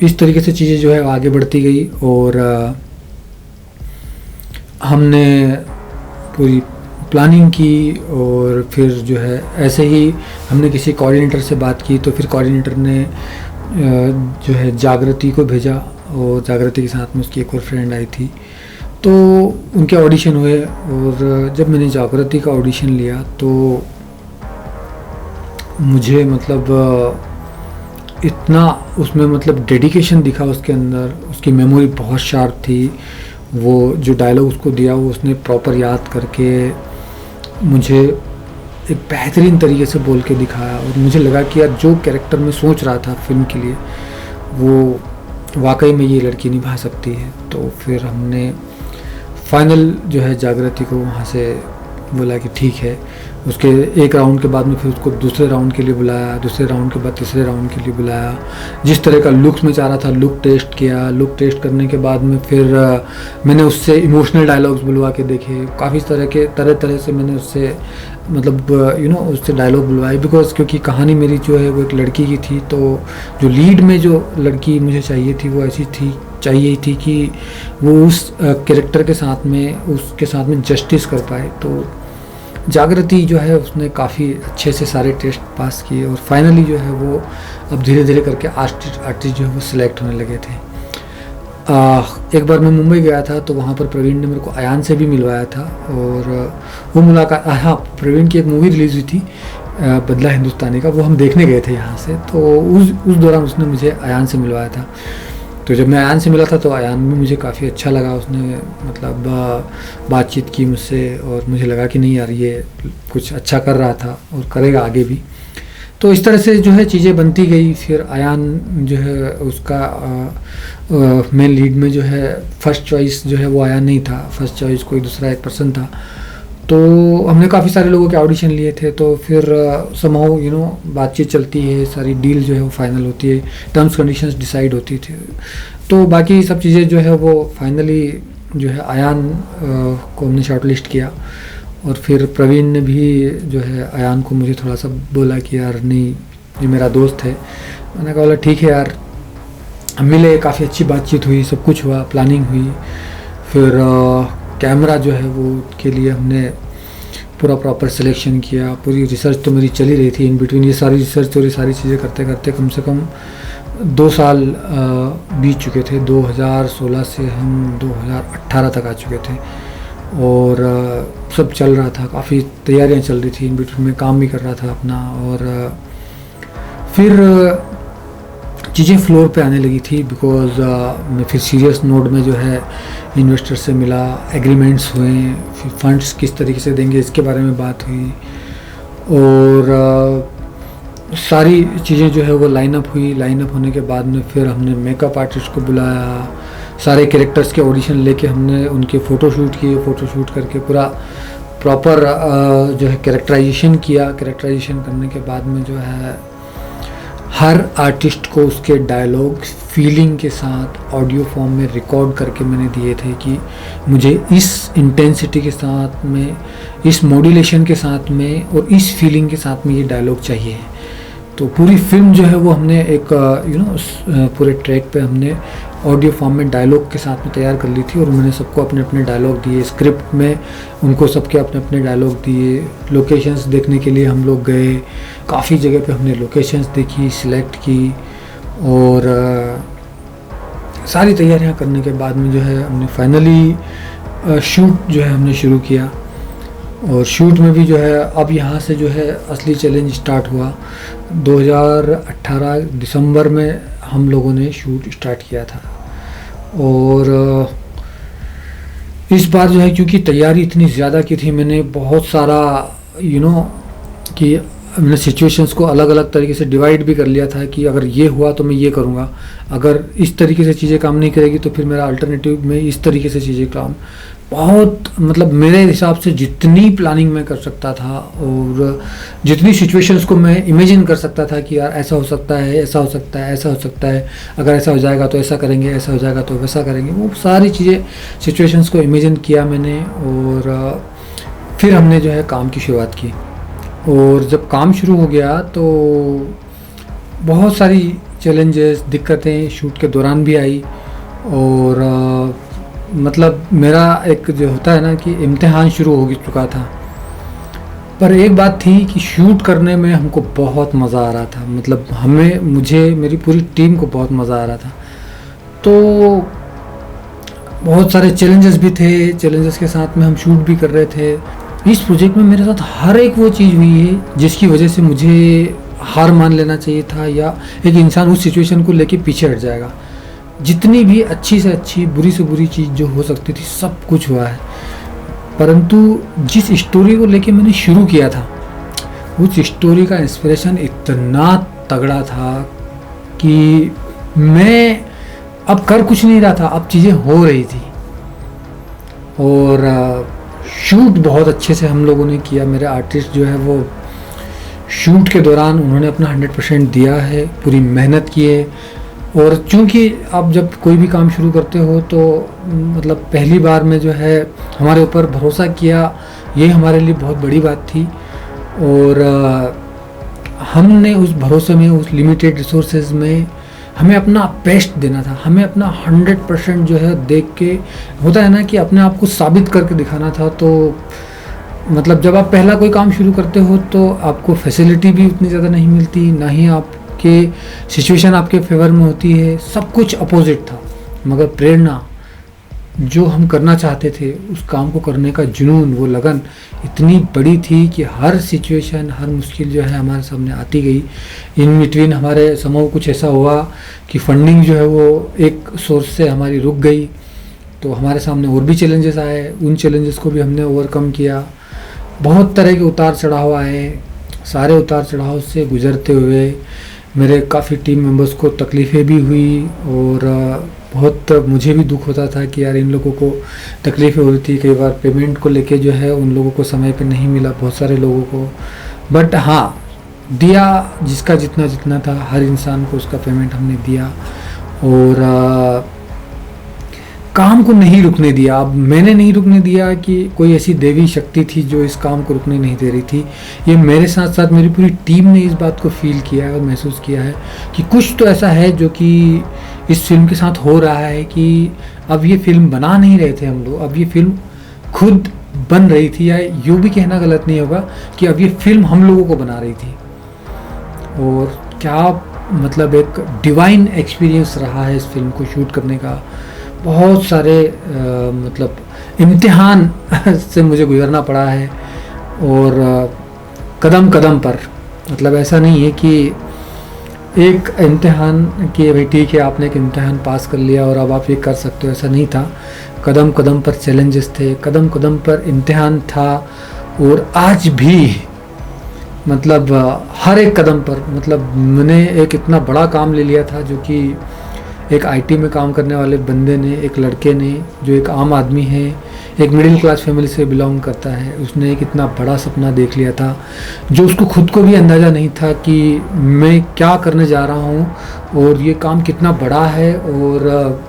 इस तरीके से चीज़ें जो है आगे बढ़ती गई और हमने पूरी प्लानिंग की। और फिर जो है ऐसे ही हमने किसी कोऑर्डिनेटर से बात की, तो फिर कोऑर्डिनेटर ने जो है जागृति को भेजा और जागृति के साथ में उसकी एक और फ्रेंड आई थी। तो उनके ऑडिशन हुए और जब मैंने जागृति का ऑडिशन लिया तो मुझे मतलब इतना उसमें मतलब डेडिकेशन दिखा उसके अंदर, उसकी मेमोरी बहुत शार्प थी। वो जो डायलॉग उसको दिया वो उसने प्रॉपर याद करके मुझे एक बेहतरीन तरीके से बोल के दिखाया। और मुझे लगा कि यार जो कैरेक्टर मैं सोच रहा था फिल्म के लिए वो वाकई में ये लड़की निभा सकती है। तो फिर हमने फाइनल जो है जागृति को वहाँ से बोला कि ठीक है। उसके एक राउंड के बाद में फिर उसको दूसरे राउंड के लिए बुलाया, दूसरे राउंड के बाद तीसरे राउंड के लिए बुलाया। जिस तरह का लुक्स मैं चाह रहा था लुक टेस्ट किया। लुक टेस्ट करने के बाद में फिर मैंने उससे इमोशनल डायलॉग्स बुलवा के देखे। काफ़ी तरह से मैंने उससे मतलब उससे डायलॉग बुलवाए। बिकॉज क्योंकि कहानी मेरी जो है वो एक लड़की की थी, तो जो लीड में जो लड़की मुझे चाहिए थी वो ऐसी चाहिए थी कि वो उस कैरेक्टर के साथ में उसके साथ में जस्टिस कर पाए। तो जागृति जो है उसने काफ़ी अच्छे से सारे टेस्ट पास किए और फाइनली जो है वो अब धीरे धीरे करके आर्टिस्ट जो है वो सिलेक्ट होने लगे थे। एक बार मैं मुंबई गया था तो वहाँ पर प्रवीण ने मेरे को अयान से भी मिलवाया था और वो मुलाकात, हाँ प्रवीण की एक मूवी रिलीज़ हुई थी बदला हिंदुस्तानी का, वो हम देखने गए थे यहाँ से। तो उस दौरान उसने मुझे अयान से मिलवाया था। तो जब मैं अयान से मिला था तो अयान भी मुझे काफ़ी अच्छा लगा। उसने मतलब बातचीत की मुझसे और मुझे लगा कि नहीं यार ये कुछ अच्छा कर रहा था और करेगा आगे भी। तो इस तरह से जो है चीज़ें बनती गई। फिर अयान जो है उसका मेन लीड में जो है फर्स्ट चॉइस जो है वो अयान नहीं था, फर्स्ट चॉइस कोई दूसरा एक पर्सन था। तो हमने काफ़ी सारे लोगों के ऑडिशन लिए थे। तो फिर समहाउ बातचीत चलती है, सारी डील जो है वो फाइनल होती है, टर्म्स कंडीशंस डिसाइड होती थी। तो बाकी सब चीज़ें जो है वो फाइनली जो है अयान को हमने शॉर्टलिस्ट किया। और फिर प्रवीण ने भी जो है अयान को मुझे थोड़ा सा बोला कि यार नहीं ये मेरा दोस्त है। मैंने कहा बोला ठीक है यार, हम मिले, काफ़ी अच्छी बातचीत हुई, सब कुछ हुआ, प्लानिंग हुई। फिर कैमरा जो है वो के लिए हमने पूरा प्रॉपर सिलेक्शन किया। पूरी रिसर्च तो मेरी चली रही थी इन बिटवीन। ये सारी रिसर्च और ये सारी चीज़ें करते करते कम से कम 2 साल बीत चुके थे। 2016 से हम 2018 तक आ चुके थे और सब चल रहा था, काफ़ी तैयारियां चल रही थी, इन बिटवीन में काम भी कर रहा था अपना। और फिर चीज़ें फ्लोर पे आने लगी थी बिकॉज़ मैं फिर सीरियस नोड में जो है इन्वेस्टर से मिला, एग्रीमेंट्स हुए, फिर फंड्स किस तरीके से देंगे इसके बारे में बात हुई और सारी चीज़ें जो है वो लाइन अप हुई। लाइन अप होने के बाद में फिर हमने मेकअप आर्टिस्ट को बुलाया, सारे कैरेक्टर्स के ऑडिशन लेके हमने उनके फ़ोटोशूट किए, फ़ोटोशूट करके पूरा प्रॉपर जो है कैरेक्टराइजेशन किया। कैरेक्टराइजेशन करने के बाद में जो है हर आर्टिस्ट को उसके डायलॉग फीलिंग के साथ ऑडियो फॉर्म में रिकॉर्ड करके मैंने दिए थे कि मुझे इस इंटेंसिटी के साथ में, इस मॉड्यूलेशन के साथ में और इस फीलिंग के साथ में ये डायलॉग चाहिए। तो पूरी फिल्म जो है वो हमने एक पूरे ट्रैक पे हमने ऑडियो फॉर्म में डायलॉग के साथ में तैयार कर ली थी और उन्होंने सबको अपने अपने डायलॉग दिए। स्क्रिप्ट में उनको सबके अपने अपने डायलॉग दिए। लोकेशंस देखने के लिए हम लोग गए, काफ़ी जगह पे हमने लोकेशंस देखी, सिलेक्ट की और सारी तैयारियां करने के बाद में जो है हमने फाइनली शूट जो है हमने शुरू किया। और शूट में भी जो है अब यहाँ से जो है असली चैलेंज स्टार्ट हुआ। 2018 दिसंबर में हम लोगों ने शूट स्टार्ट किया था और इस बार जो है क्योंकि तैयारी इतनी ज़्यादा की थी, मैंने बहुत सारा कि मैंने सिचुएशंस को अलग अलग तरीके से डिवाइड भी कर लिया था कि अगर ये हुआ तो मैं ये करूँगा, अगर इस तरीके से चीज़ें काम नहीं करेगी तो फिर मेरा अल्टरनेटिव में इस तरीके से चीज़ें काम। बहुत मतलब मेरे हिसाब से जितनी प्लानिंग मैं कर सकता था और जितनी सिचुएशंस को मैं इमेजिन कर सकता था कि यार ऐसा हो सकता है, ऐसा हो सकता है, ऐसा हो सकता है, अगर ऐसा हो जाएगा तो ऐसा करेंगे, ऐसा हो जाएगा तो वैसा करेंगे, वो सारी चीज़ें सिचुएशंस को इमेजिन किया मैंने। और फिर हमने जो है काम की शुरुआत की और जब काम शुरू हो गया तो बहुत सारी चैलेंजेस, दिक्कतें शूट के दौरान भी आई और मतलब मेरा एक जो होता है ना कि इम्तिहान शुरू हो चुका था। पर एक बात थी कि शूट करने में हमको बहुत मज़ा आ रहा था, मतलब मुझे मेरी पूरी टीम को बहुत मज़ा आ रहा था। तो बहुत सारे चैलेंजेस भी थे, चैलेंजेस के साथ में हम शूट भी कर रहे थे। इस प्रोजेक्ट में मेरे साथ हर एक वो चीज़ हुई है जिसकी वजह से मुझे हार मान लेना चाहिए था या एक इंसान उस सिचुएशन को लेके पीछे हट जाएगा। जितनी भी अच्छी से अच्छी, बुरी से बुरी चीज़ जो हो सकती थी सब कुछ हुआ है, परंतु जिस स्टोरी को लेके मैंने शुरू किया था उस स्टोरी का इंस्पिरेशन इतना तगड़ा था कि मैं अब कर कुछ नहीं रहा था, अब चीज़ें हो रही थी। और शूट बहुत अच्छे से हम लोगों ने किया। मेरे आर्टिस्ट जो है वो शूट के दौरान उन्होंने अपना 100% दिया है, पूरी मेहनत की है। और चूँकि आप जब कोई भी काम शुरू करते हो तो मतलब पहली बार में जो है हमारे ऊपर भरोसा किया, ये हमारे लिए बहुत बड़ी बात थी। और हमने उस भरोसे में, उस लिमिटेड रिसोर्सेज में हमें अपना बेस्ट देना था, हमें अपना 100% जो है देख के, होता है ना कि अपने आप को साबित करके दिखाना था। तो मतलब जब आप पहला कोई काम शुरू करते हो तो आपको फैसिलिटी भी उतनी ज़्यादा नहीं मिलती, ना ही आपके सिचुएशन आपके फेवर में होती है, सब कुछ अपोजिट था। मगर प्रेरणा, जो हम करना चाहते थे उस काम को करने का जुनून, वो लगन इतनी बड़ी थी कि हर सिचुएशन, हर मुश्किल जो है हमारे सामने आती गई। इन बिटवीन हमारे समूह कुछ ऐसा हुआ कि फंडिंग जो है वो एक सोर्स से हमारी रुक गई, तो हमारे सामने और भी चैलेंजेस आए, उन चैलेंजेस को भी हमने ओवरकम किया। बहुत तरह के उतार चढ़ाव आए, सारे उतार चढ़ाव से गुजरते हुए मेरे काफ़ी टीम मेंबर्स को तकलीफ़ें भी हुई और बहुत मुझे भी दुख होता था कि यार इन लोगों को तकलीफ़ें हो रही थी। कई बार पेमेंट को लेके जो है उन लोगों को समय पे नहीं मिला, बहुत सारे लोगों को। बट हाँ, दिया जिसका जितना जितना था, हर इंसान को उसका पेमेंट हमने दिया और काम को नहीं रुकने दिया। अब मैंने नहीं रुकने दिया कि कोई ऐसी देवी शक्ति थी जो इस काम को रुकने नहीं दे रही थी। ये मेरे साथ साथ मेरी पूरी टीम ने इस बात को फील किया है और महसूस किया है कि कुछ तो ऐसा है जो कि इस फिल्म के साथ हो रहा है कि अब ये फिल्म बना नहीं रहे थे हम लोग, अब ये फिल्म खुद बन रही थी, या यूँ भी कहना गलत नहीं होगा कि अब ये फिल्म हम लोगों को बना रही थी। और क्या मतलब एक डिवाइन एक्सपीरियंस रहा है इस फिल्म को शूट करने का। बहुत सारे मतलब इम्तिहान से मुझे गुजरना पड़ा है, और कदम कदम पर, मतलब ऐसा नहीं है कि एक इम्तिहान कि भाई ठीक है आपने एक इम्तिहान पास कर लिया और अब आप ये कर सकते हो, ऐसा नहीं था। कदम कदम पर चैलेंजेस थे, कदम कदम पर इम्तिहान था, और आज भी मतलब हर एक कदम पर, मतलब मैंने एक इतना बड़ा काम ले लिया था जो कि एक आईटी में काम करने वाले बंदे ने, एक लड़के ने जो एक आम आदमी है, एक मिडिल क्लास फैमिली से बिलोंग करता है, उसने एक इतना बड़ा सपना देख लिया था जो उसको खुद को भी अंदाज़ा नहीं था कि मैं क्या करने जा रहा हूँ और ये काम कितना बड़ा है और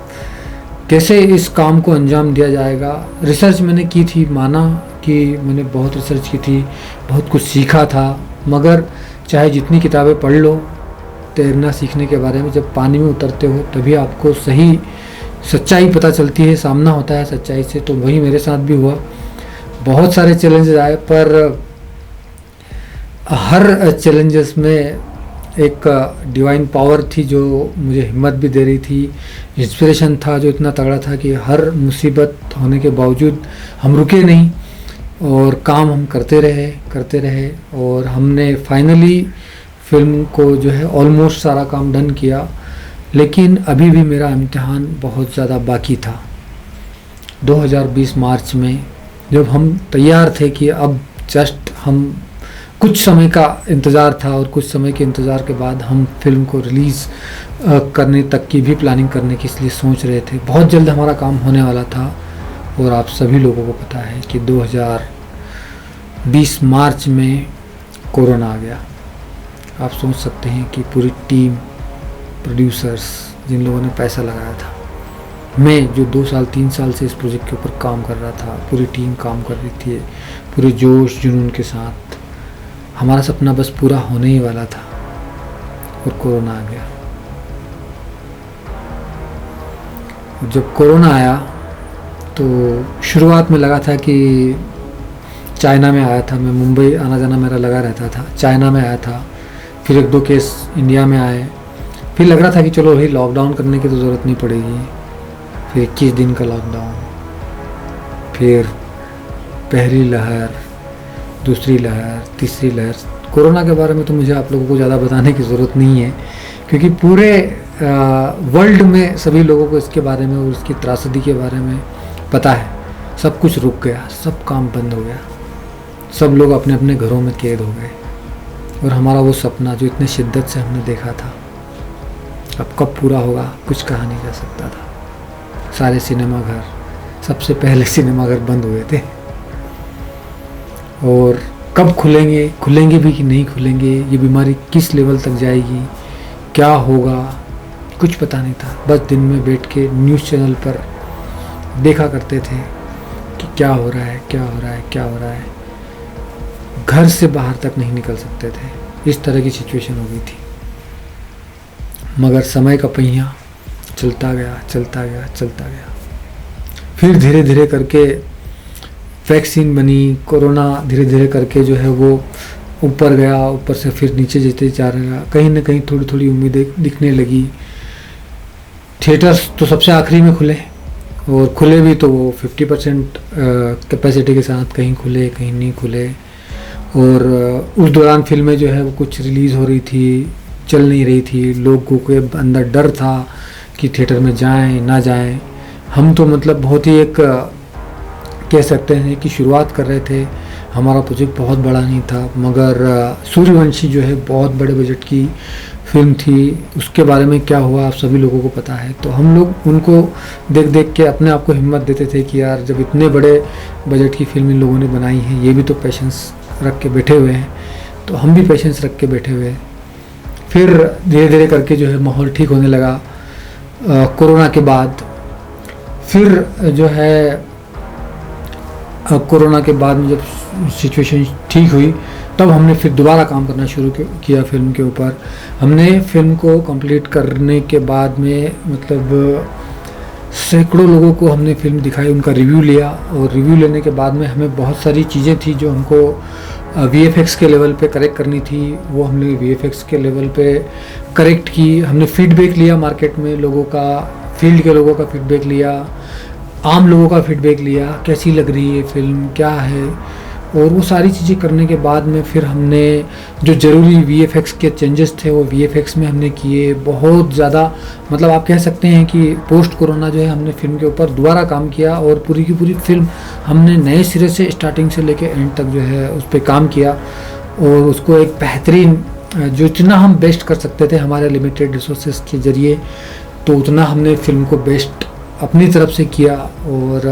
कैसे इस काम को अंजाम दिया जाएगा। रिसर्च मैंने की थी, माना कि मैंने बहुत रिसर्च की थी, बहुत कुछ सीखा था, मगर चाहे जितनी किताबें पढ़ लो तैरना सीखने के बारे में, जब पानी में उतरते हो तभी आपको सही सच्चाई पता चलती है, सामना होता है सच्चाई से। तो वही मेरे साथ भी हुआ, बहुत सारे चैलेंजेस आए, पर हर चैलेंजेस में एक डिवाइन पावर थी जो मुझे हिम्मत भी दे रही थी, इंस्पिरेशन था जो इतना तगड़ा था कि हर मुसीबत होने के बावजूद हम रुके नहीं और काम हम करते रहे और हमने फाइनली फिल्म को जो है ऑलमोस्ट सारा काम डन किया। लेकिन अभी भी मेरा इम्तिहान बहुत ज़्यादा बाकी था। 2020 मार्च में जब हम तैयार थे कि अब जस्ट हम कुछ समय का इंतज़ार था और कुछ समय के इंतज़ार के बाद हम फिल्म को रिलीज़ करने तक की भी प्लानिंग करने की इसलिए सोच रहे थे। बहुत जल्द हमारा काम होने वाला था और आप सभी लोगों को पता है कि 2020 मार्च में कोरोना आ गया। आप सोच सकते हैं कि पूरी टीम, प्रोड्यूसर्स, जिन लोगों ने पैसा लगाया था, मैं जो 2 साल 3 साल से इस प्रोजेक्ट के ऊपर काम कर रहा था, पूरी टीम काम कर रही थी पूरे जोश जुनून के साथ। हमारा सपना बस पूरा होने ही वाला था और कोरोना आ गया। जब कोरोना आया तो शुरुआत में लगा था कि चाइना में आया था, मैं मुंबई आना जाना मेरा लगा रहता था, चाइना में आया था, फिर 1-2 केस इंडिया में आए, फिर लग रहा था कि चलो भाई लॉकडाउन करने की तो ज़रूरत नहीं पड़ेगी, फिर 21 दिन का लॉकडाउन, फिर पहली लहर, दूसरी लहर, तीसरी लहर। कोरोना के बारे में तो मुझे आप लोगों को ज़्यादा बताने की ज़रूरत नहीं है, क्योंकि पूरे वर्ल्ड में सभी लोगों को इसके बारे में और इसकी त्रासदी के बारे में पता है। सब कुछ रुक गया, सब काम बंद हो गया, सब लोग अपने अपने घरों में कैद हो गए, और हमारा वो सपना जो इतने शिद्दत से हमने देखा था, अब कब पूरा होगा कुछ कहा नहीं जा सकता था। सारे सिनेमाघर, सबसे पहले सिनेमाघर बंद हुए थे, और कब खुलेंगे भी कि नहीं खुलेंगे, ये बीमारी किस लेवल तक जाएगी, क्या होगा, कुछ पता नहीं था। बस दिन में बैठ के न्यूज़ चैनल पर देखा करते थे कि क्या हो रहा है, क्या हो रहा है, क्या हो रहा है। घर से बाहर तक नहीं निकल सकते थे, इस तरह की सिचुएशन हो गई थी। मगर समय का पहिया चलता गया, चलता गया, चलता गया। फिर धीरे धीरे करके वैक्सीन बनी, कोरोना धीरे धीरे करके जो है वो ऊपर गया, ऊपर से फिर नीचे जैसे जा रहा, कहीं ना कहीं थोड़ी थोड़ी उम्मीदें दिखने लगी। थिएटर्स तो सबसे आखिरी में खुले, और खुले भी तो वो 50% कैपेसिटी के साथ, कहीं खुले कहीं नहीं खुले। और उस दौरान फिल्में जो है वो कुछ रिलीज़ हो रही थी, चल नहीं रही थी, लोगों के अंदर डर था कि थिएटर में जाएं ना जाएं। हम तो मतलब बहुत ही एक कह सकते हैं कि शुरुआत कर रहे थे, हमारा प्रोजेक्ट बहुत बड़ा नहीं था, मगर सूर्यवंशी जो है बहुत बड़े बजट की फिल्म थी, उसके बारे में क्या हुआ आप सभी लोगों को पता है। तो हम लोग उनको देख देख के अपने आप को हिम्मत देते थे कि यार जब इतने बड़े बजट की फिल्म इन लोगों ने बनाई है, ये भी तो पेशेंस रख के बैठे हुए हैं, तो हम भी पेशेंस रख के बैठे हुए हैं। फिर धीरे धीरे करके जो है माहौल ठीक होने लगा कोरोना के बाद। फिर जो है कोरोना के बाद में जब सिचुएशन ठीक हुई, तब हमने फिर दोबारा काम करना शुरू किया फिल्म के ऊपर। हमने फिल्म को कंप्लीट करने के बाद में मतलब सैकड़ों लोगों को हमने फिल्म दिखाई, उनका रिव्यू लिया, और रिव्यू लेने के बाद में हमें बहुत सारी चीज़ें थी जो हमको VFX के लेवल पे करेक्ट करनी थी वो हमने VFX के लेवल पे करेक्ट की। हमने फीडबैक लिया मार्केट में लोगों का, फील्ड के लोगों का फीडबैक लिया, आम लोगों का फीडबैक लिया, कैसी लग रही है फिल्म, क्या है, और वो सारी चीज़ें करने के बाद में फिर हमने जो ज़रूरी VFX के चेंजेस थे वो VFX में हमने किए। बहुत ज़्यादा मतलब आप कह सकते हैं कि पोस्ट कोरोना जो है हमने फिल्म के ऊपर दोबारा काम किया और पूरी की पूरी फिल्म हमने नए सिरे से स्टार्टिंग से लेके एंड तक जो है उस पर काम किया और उसको एक बेहतरीन जो जितना हम बेस्ट कर सकते थे हमारे लिमिटेड रिसोर्सेज के ज़रिए, तो उतना हमने फिल्म को बेस्ट अपनी तरफ से किया। और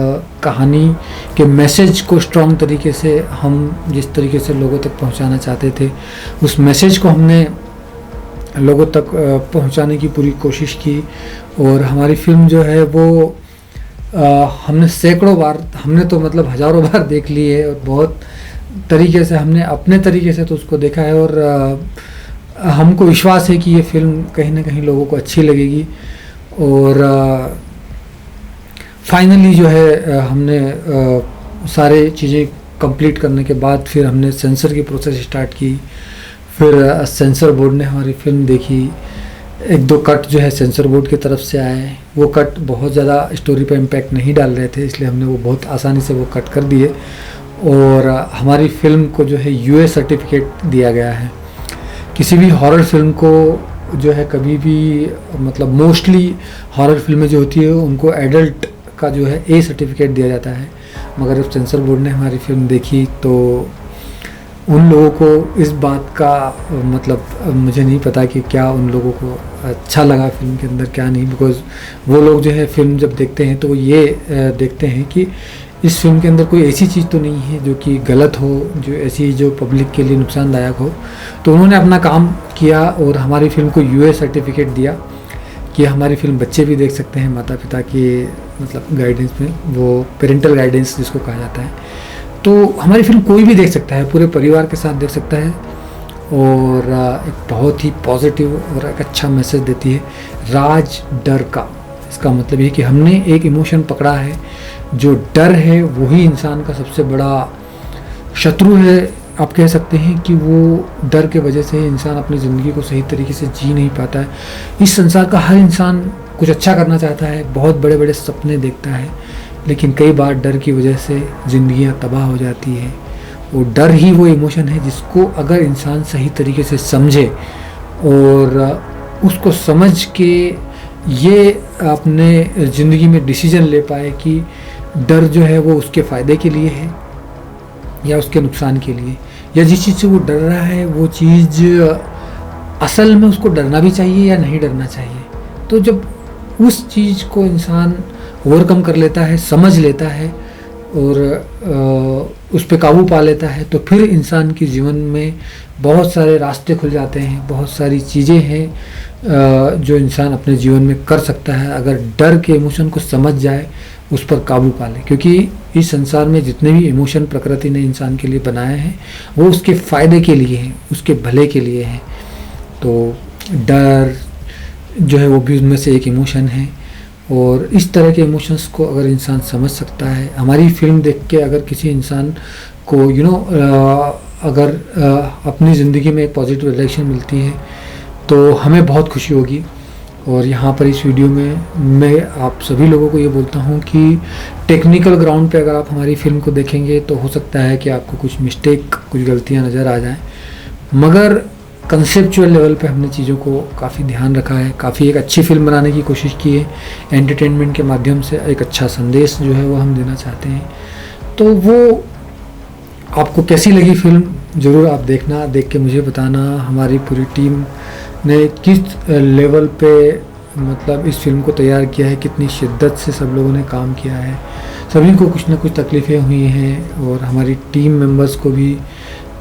कहानी के मैसेज को स्ट्रॉन्ग तरीके से हम जिस तरीके से लोगों तक पहुंचाना चाहते थे उस मैसेज को हमने लोगों तक पहुंचाने की पूरी कोशिश की। और हमारी फिल्म जो है वो हमने सैकड़ों बार, हमने तो मतलब हज़ारों बार देख ली है और बहुत तरीके से हमने अपने तरीके से तो उसको देखा है और हमको विश्वास है कि ये फिल्म कहीं ना कहीं लोगों को अच्छी लगेगी। और फाइनली जो है हमने सारे चीज़ें कंप्लीट करने के बाद फिर हमने सेंसर की प्रोसेस स्टार्ट की। फिर सेंसर बोर्ड ने हमारी फिल्म देखी, एक दो कट जो है सेंसर बोर्ड की तरफ से आए। वो कट बहुत ज़्यादा स्टोरी पे इम्पैक्ट नहीं डाल रहे थे, इसलिए हमने वो बहुत आसानी से वो कट कर दिए और हमारी फिल्म को जो है US सर्टिफिकेट दिया गया है। किसी भी हॉरर फिल्म को जो है कभी भी मतलब मोस्टली हॉरर फिल्में जो होती है उनको एडल्ट का जो है A सर्टिफिकेट दिया जाता है, मगर जब सेंसर बोर्ड ने हमारी फिल्म देखी तो उन लोगों को इस बात का मतलब मुझे नहीं पता कि क्या उन लोगों को अच्छा लगा फिल्म के अंदर क्या नहीं, बिकॉज़ वो लोग जो है फिल्म जब देखते हैं तो वो ये देखते हैं कि इस फिल्म के अंदर कोई ऐसी चीज़ तो नहीं है जो कि गलत हो, जो ऐसी जो पब्लिक के लिए नुकसानदायक हो। तो उन्होंने अपना काम किया और हमारी फिल्म को US सर्टिफिकेट दिया कि हमारी फिल्म बच्चे भी देख सकते हैं, माता पिता के मतलब गाइडेंस में, वो पेरेंटल गाइडेंस जिसको कहा जाता है। तो हमारी फिल्म कोई भी देख सकता है, पूरे परिवार के साथ देख सकता है और एक बहुत ही पॉजिटिव और एक अच्छा मैसेज देती है राज डर का। इसका मतलब ये कि हमने एक इमोशन पकड़ा है, जो डर है वही इंसान का सबसे बड़ा शत्रु है। आप कह सकते हैं कि वो डर के वजह से इंसान अपनी ज़िंदगी को सही तरीके से जी नहीं पाता है। इस संसार का हर इंसान कुछ अच्छा करना चाहता है, बहुत बड़े बड़े सपने देखता है, लेकिन कई बार डर की वजह से ज़िंदगियां तबाह हो जाती है। वो डर ही वो इमोशन है जिसको अगर इंसान सही तरीके से समझे और उसको समझ के ये अपने ज़िंदगी में डिसीजन ले पाए कि डर जो है वो उसके फ़ायदे के लिए है या उसके नुकसान के लिए, या जिस चीज़ से वो डर रहा है वो चीज़ असल में उसको डरना भी चाहिए या नहीं डरना चाहिए। तो जब उस चीज़ को इंसान ओवरकम कर लेता है, समझ लेता है और उस पर काबू पा लेता है, तो फिर इंसान के जीवन में बहुत सारे रास्ते खुल जाते हैं, बहुत सारी चीज़ें हैं जो इंसान अपने जीवन में कर सकता है अगर डर के इमोशन को समझ जाए, उस पर काबू पा ले। क्योंकि इस संसार में जितने भी इमोशन प्रकृति ने इंसान के लिए बनाए हैं वो उसके फ़ायदे के लिए हैं, उसके भले के लिए हैं। तो डर जो है वो भी उनमें से एक इमोशन है और इस तरह के इमोशंस को अगर इंसान समझ सकता है, हमारी फिल्म देख के अगर किसी इंसान को अगर अपनी ज़िंदगी में एक पॉजिटिव रिएक्शन मिलती है तो हमें बहुत खुशी होगी। और यहाँ पर इस वीडियो में मैं आप सभी लोगों को ये बोलता हूँ कि टेक्निकल ग्राउंड पे अगर आप हमारी फिल्म को देखेंगे तो हो सकता है कि आपको कुछ मिस्टेक, कुछ गलतियाँ नज़र आ जाएं, मगर कंसेप्चुअल लेवल पे हमने चीज़ों को काफ़ी ध्यान रखा है, काफ़ी एक अच्छी फिल्म बनाने की कोशिश की है। एंटरटेनमेंट के माध्यम से एक अच्छा संदेश जो है वो हम देना चाहते हैं। तो वो आपको कैसी लगी फिल्म ज़रूर आप देखना, देख के मुझे बताना हमारी पूरी टीम ने किस लेवल पे मतलब इस फिल्म को तैयार किया है, कितनी शिद्दत से सब लोगों ने काम किया है। सभी को कुछ ना कुछ तकलीफ़ें हुई हैं और हमारी टीम मेंबर्स को भी,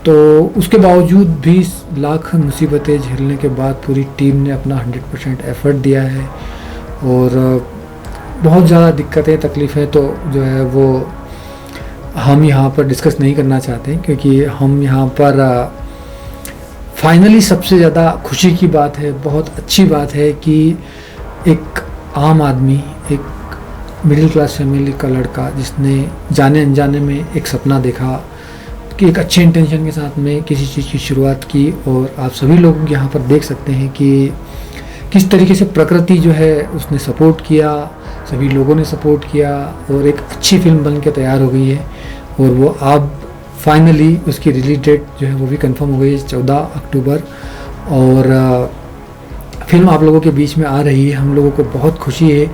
तो उसके बावजूद भी लाख मुसीबतें झेलने के बाद पूरी टीम ने अपना 100% एफ़र्ट दिया है। और बहुत ज़्यादा दिक्कतें, तकलीफ़ें तो जो है वो हम यहाँ पर डिस्कस नहीं करना चाहते, क्योंकि हम यहाँ पर फाइनली सबसे ज़्यादा खुशी की बात है, बहुत अच्छी बात है कि एक आम आदमी, एक मिडिल क्लास फैमिली का लड़का जिसने जाने अनजाने में एक सपना देखा कि एक अच्छे इंटेंशन के साथ में किसी चीज़ की शुरुआत की, और आप सभी लोग यहाँ पर देख सकते हैं कि किस तरीके से प्रकृति जो है उसने सपोर्ट किया, सभी लोगों ने सपोर्ट किया, और एक अच्छी फिल्म बन के तैयार हो गई है। और वो अब फाइनली उसकी रिलीज डेट जो है वो भी कंफर्म हो गई है, 14 अक्टूबर। और फिल्म आप लोगों के बीच में आ रही है। हम लोगों को बहुत खुशी है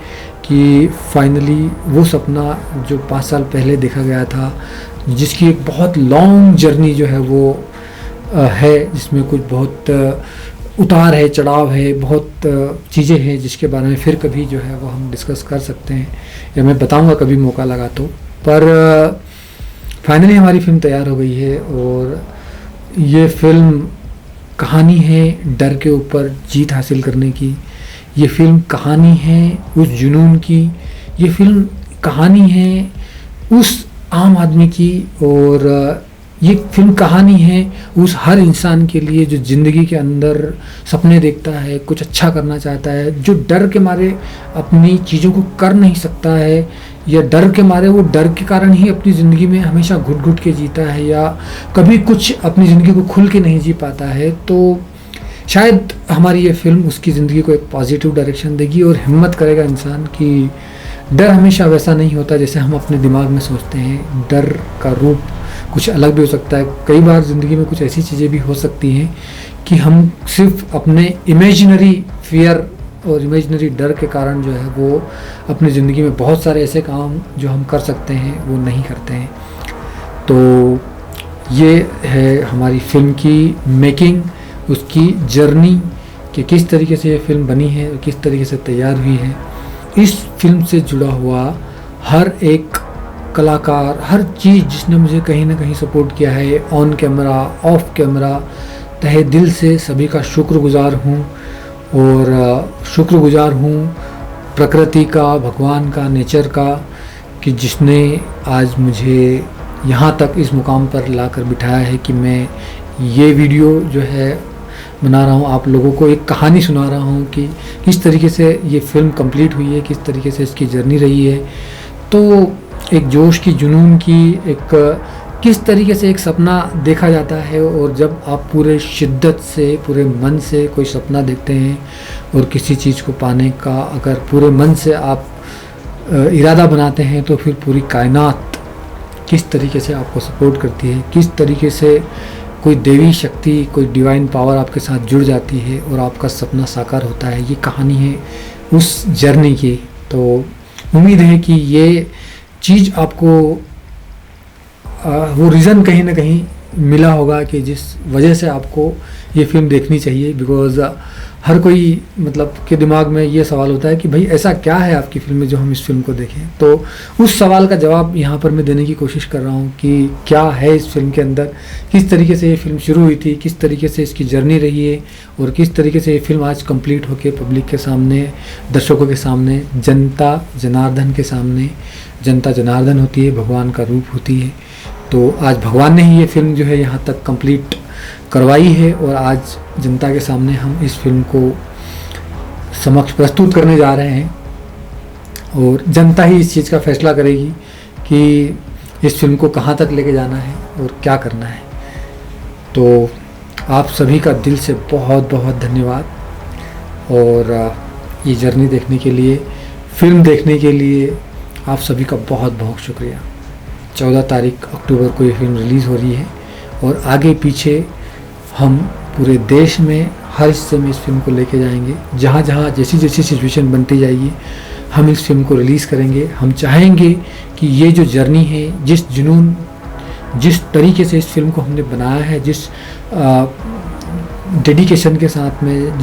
कि फाइनली वो सपना जो 5 साल पहले देखा गया था, जिसकी एक बहुत लॉन्ग जर्नी जो है वो है, जिसमें कुछ बहुत उतार है, चढ़ाव है, बहुत चीज़ें हैं जिसके बारे में फिर कभी जो है वो हम डिस्कस कर सकते हैं, या मैं बताऊंगा कभी मौका लगा तो। पर फाइनली हमारी फिल्म तैयार हो गई है, और ये फिल्म कहानी है डर के ऊपर जीत हासिल करने की। ये फिल्म कहानी है उस जुनून की। ये फिल्म कहानी है उस आम आदमी की, और ये फिल्म कहानी है उस हर इंसान के लिए जो ज़िंदगी के अंदर सपने देखता है, कुछ अच्छा करना चाहता है, जो डर के मारे अपनी चीज़ों को कर नहीं सकता है, या डर के मारे वो डर के कारण ही अपनी ज़िंदगी में हमेशा घुट घुट के जीता है, या कभी कुछ अपनी ज़िंदगी को खुल के नहीं जी पाता है। तो शायद हमारी ये फिल्म उसकी ज़िंदगी को एक पॉजिटिव डायरेक्शन देगी, और हिम्मत करेगा इंसान कि डर हमेशा वैसा नहीं होता जैसे हम अपने दिमाग में सोचते हैं। डर का रूप कुछ अलग भी हो सकता है। कई बार ज़िंदगी में कुछ ऐसी चीज़ें भी हो सकती हैं कि हम सिर्फ अपने इमेजिनरी फियर और इमेजिनरी डर के कारण जो है वो अपनी ज़िंदगी में बहुत सारे ऐसे काम जो हम कर सकते हैं वो नहीं करते हैं। तो ये है हमारी फिल्म की मेकिंग, उसकी जर्नी, कि किस तरीके से ये फिल्म बनी है और किस तरीके से तैयार हुई है। इस फिल्म से जुड़ा हुआ हर एक कलाकार, हर चीज़ जिसने मुझे कहीं ना कहीं सपोर्ट किया है, ऑन कैमरा, ऑफ कैमरा, तहे दिल से सभी का शुक्रगुजार हूँ। और शुक्रगुजार हूँ प्रकृति का, भगवान का, नेचर का, कि जिसने आज मुझे यहाँ तक इस मुकाम पर लाकर बिठाया है कि मैं ये वीडियो जो है बना रहा हूँ, आप लोगों को एक कहानी सुना रहा हूँ कि किस तरीके से ये फिल्म कंप्लीट हुई है, किस तरीके से इसकी जर्नी रही है। तो एक जोश की, जुनून की, एक किस तरीके से एक सपना देखा जाता है, और जब आप पूरे शिद्दत से, पूरे मन से कोई सपना देखते हैं और किसी चीज़ को पाने का अगर पूरे मन से आप इरादा बनाते हैं, तो फिर पूरी कायनात किस तरीके से आपको सपोर्ट करती है, किस तरीके से कोई देवी शक्ति, कोई डिवाइन पावर आपके साथ जुड़ जाती है और आपका सपना साकार होता है। ये कहानी है उस जर्नी की। तो उम्मीद है कि ये चीज़ आपको वो रीज़न कहीं ना कहीं मिला होगा कि जिस वजह से आपको ये फिल्म देखनी चाहिए। बिकॉज़ हर कोई मतलब के दिमाग में ये सवाल होता है कि भाई ऐसा क्या है आपकी फिल्म में जो हम इस फिल्म को देखें। तो उस सवाल का जवाब यहाँ पर मैं देने की कोशिश कर रहा हूँ कि क्या है इस फिल्म के अंदर, किस तरीके से ये फिल्म शुरू हुई थी, किस तरीके से इसकी जर्नी रही है, और किस तरीके से ये फिल्म आज कंप्लीट होकर पब्लिक के सामने, दर्शकों के सामने, जनता जनार्दन के सामने, जनता जनार्दन होती है, भगवान का रूप होती है। तो आज भगवान ने ही ये फिल्म जो है यहाँ तक कंप्लीट करवाई है, और आज जनता के सामने हम इस फिल्म को समक्ष प्रस्तुत करने जा रहे हैं, और जनता ही इस चीज़ का फैसला करेगी कि इस फिल्म को कहाँ तक लेके जाना है और क्या करना है। तो आप सभी का दिल से बहुत बहुत धन्यवाद, और ये जर्नी देखने के लिए, फिल्म देखने के लिए आप सभी का बहुत बहुत शुक्रिया। 14 तारीख अक्टूबर को ये फिल्म रिलीज़ हो रही है, और आगे पीछे हम पूरे देश में हर हिस्से में इस फिल्म को लेके जाएंगे। जहाँ जहाँ जैसी जैसी सिचुएशन बनती जाएगी हम इस फिल्म को रिलीज़ करेंगे। हम चाहेंगे कि ये जो जर्नी है, जिस जुनून, जिस तरीके से इस फिल्म को हमने बनाया है, जिस डेडिकेशन के साथ में,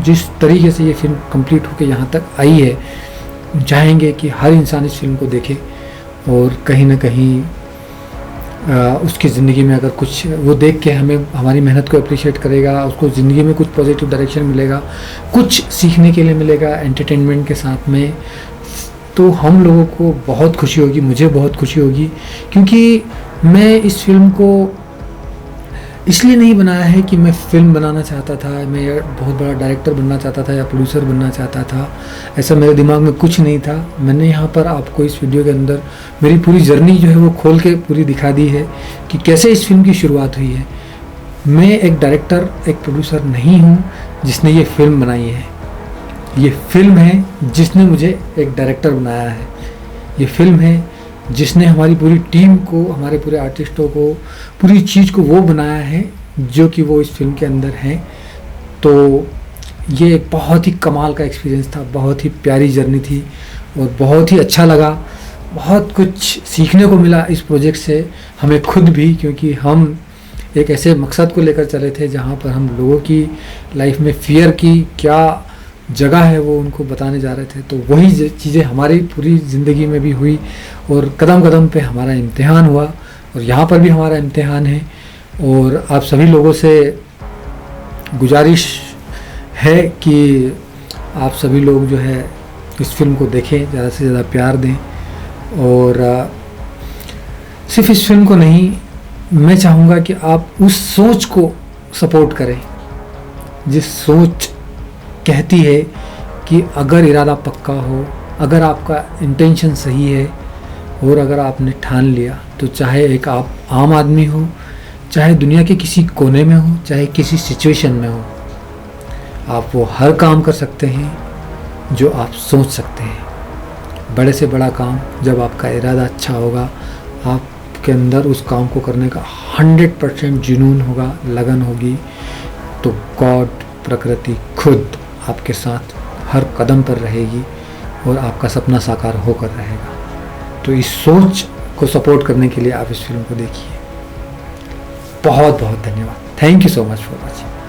जिस तरीके से ये फिल्म कंप्लीट होकर यहाँ तक आई है, चाहेंगे कि हर इंसान इस फिल्म को देखे और कहीं ना कहीं उसकी ज़िंदगी में अगर कुछ वो देख के हमें, हमारी मेहनत को अप्रिशिएट करेगा, उसको ज़िंदगी में कुछ पॉजिटिव डायरेक्शन मिलेगा, कुछ सीखने के लिए मिलेगा एंटरटेनमेंट के साथ में, तो हम लोगों को बहुत खुशी होगी, मुझे बहुत खुशी होगी। क्योंकि मैं इस फिल्म को इसलिए नहीं बनाया है कि मैं फ़िल्म बनाना चाहता था, मैं बहुत बड़ा डायरेक्टर बनना चाहता था या प्रोड्यूसर बनना चाहता था। ऐसा मेरे दिमाग में कुछ नहीं था। मैंने यहाँ पर आपको इस वीडियो के अंदर मेरी पूरी जर्नी जो है वो खोल के पूरी दिखा दी है कि कैसे इस फिल्म की शुरुआत हुई है। मैं एक डायरेक्टर, एक प्रोड्यूसर नहीं हूँ जिसने ये फ़िल्म बनाई है। ये फ़िल्म है जिसने मुझे एक डायरेक्टर बनाया है। ये फ़िल्म है जिसने हमारी पूरी टीम को, हमारे पूरे आर्टिस्टों को, पूरी चीज़ को वो बनाया है जो कि वो इस फिल्म के अंदर है। तो ये एक बहुत ही कमाल का एक्सपीरियंस था, बहुत ही प्यारी जर्नी थी और बहुत ही अच्छा लगा। बहुत कुछ सीखने को मिला इस प्रोजेक्ट से हमें खुद भी, क्योंकि हम एक ऐसे मकसद को लेकर चले थे जहाँ पर हम लोगों की लाइफ में फ़ियर की क्या जगह है वो उनको बताने जा रहे थे। तो वही चीज़ें हमारी पूरी ज़िंदगी में भी हुई और कदम कदम पे हमारा इम्तिहान हुआ और यहाँ पर भी हमारा इम्तिहान है। और आप सभी लोगों से गुजारिश है कि आप सभी लोग जो है इस फिल्म को देखें, ज़्यादा से ज़्यादा प्यार दें। और सिर्फ इस फिल्म को नहीं, मैं चाहूँगा कि आप उस सोच को सपोर्ट करें जिस सोच कहती है कि अगर इरादा पक्का हो, अगर आपका इंटेंशन सही है और अगर आपने ठान लिया तो चाहे एक आप आम आदमी हो, चाहे दुनिया के किसी कोने में हो, चाहे किसी सिचुएशन में हो, आप वो हर काम कर सकते हैं जो आप सोच सकते हैं। बड़े से बड़ा काम, जब आपका इरादा अच्छा होगा, आपके अंदर उस काम को करने का 100% जुनून होगा, लगन होगी, तो गॉड, प्रकृति खुद आपके साथ हर कदम पर रहेगी और आपका सपना साकार होकर रहेगा। तो इस सोच को सपोर्ट करने के लिए आप इस फिल्म को देखिए। बहुत बहुत धन्यवाद। Thank you so much for watching.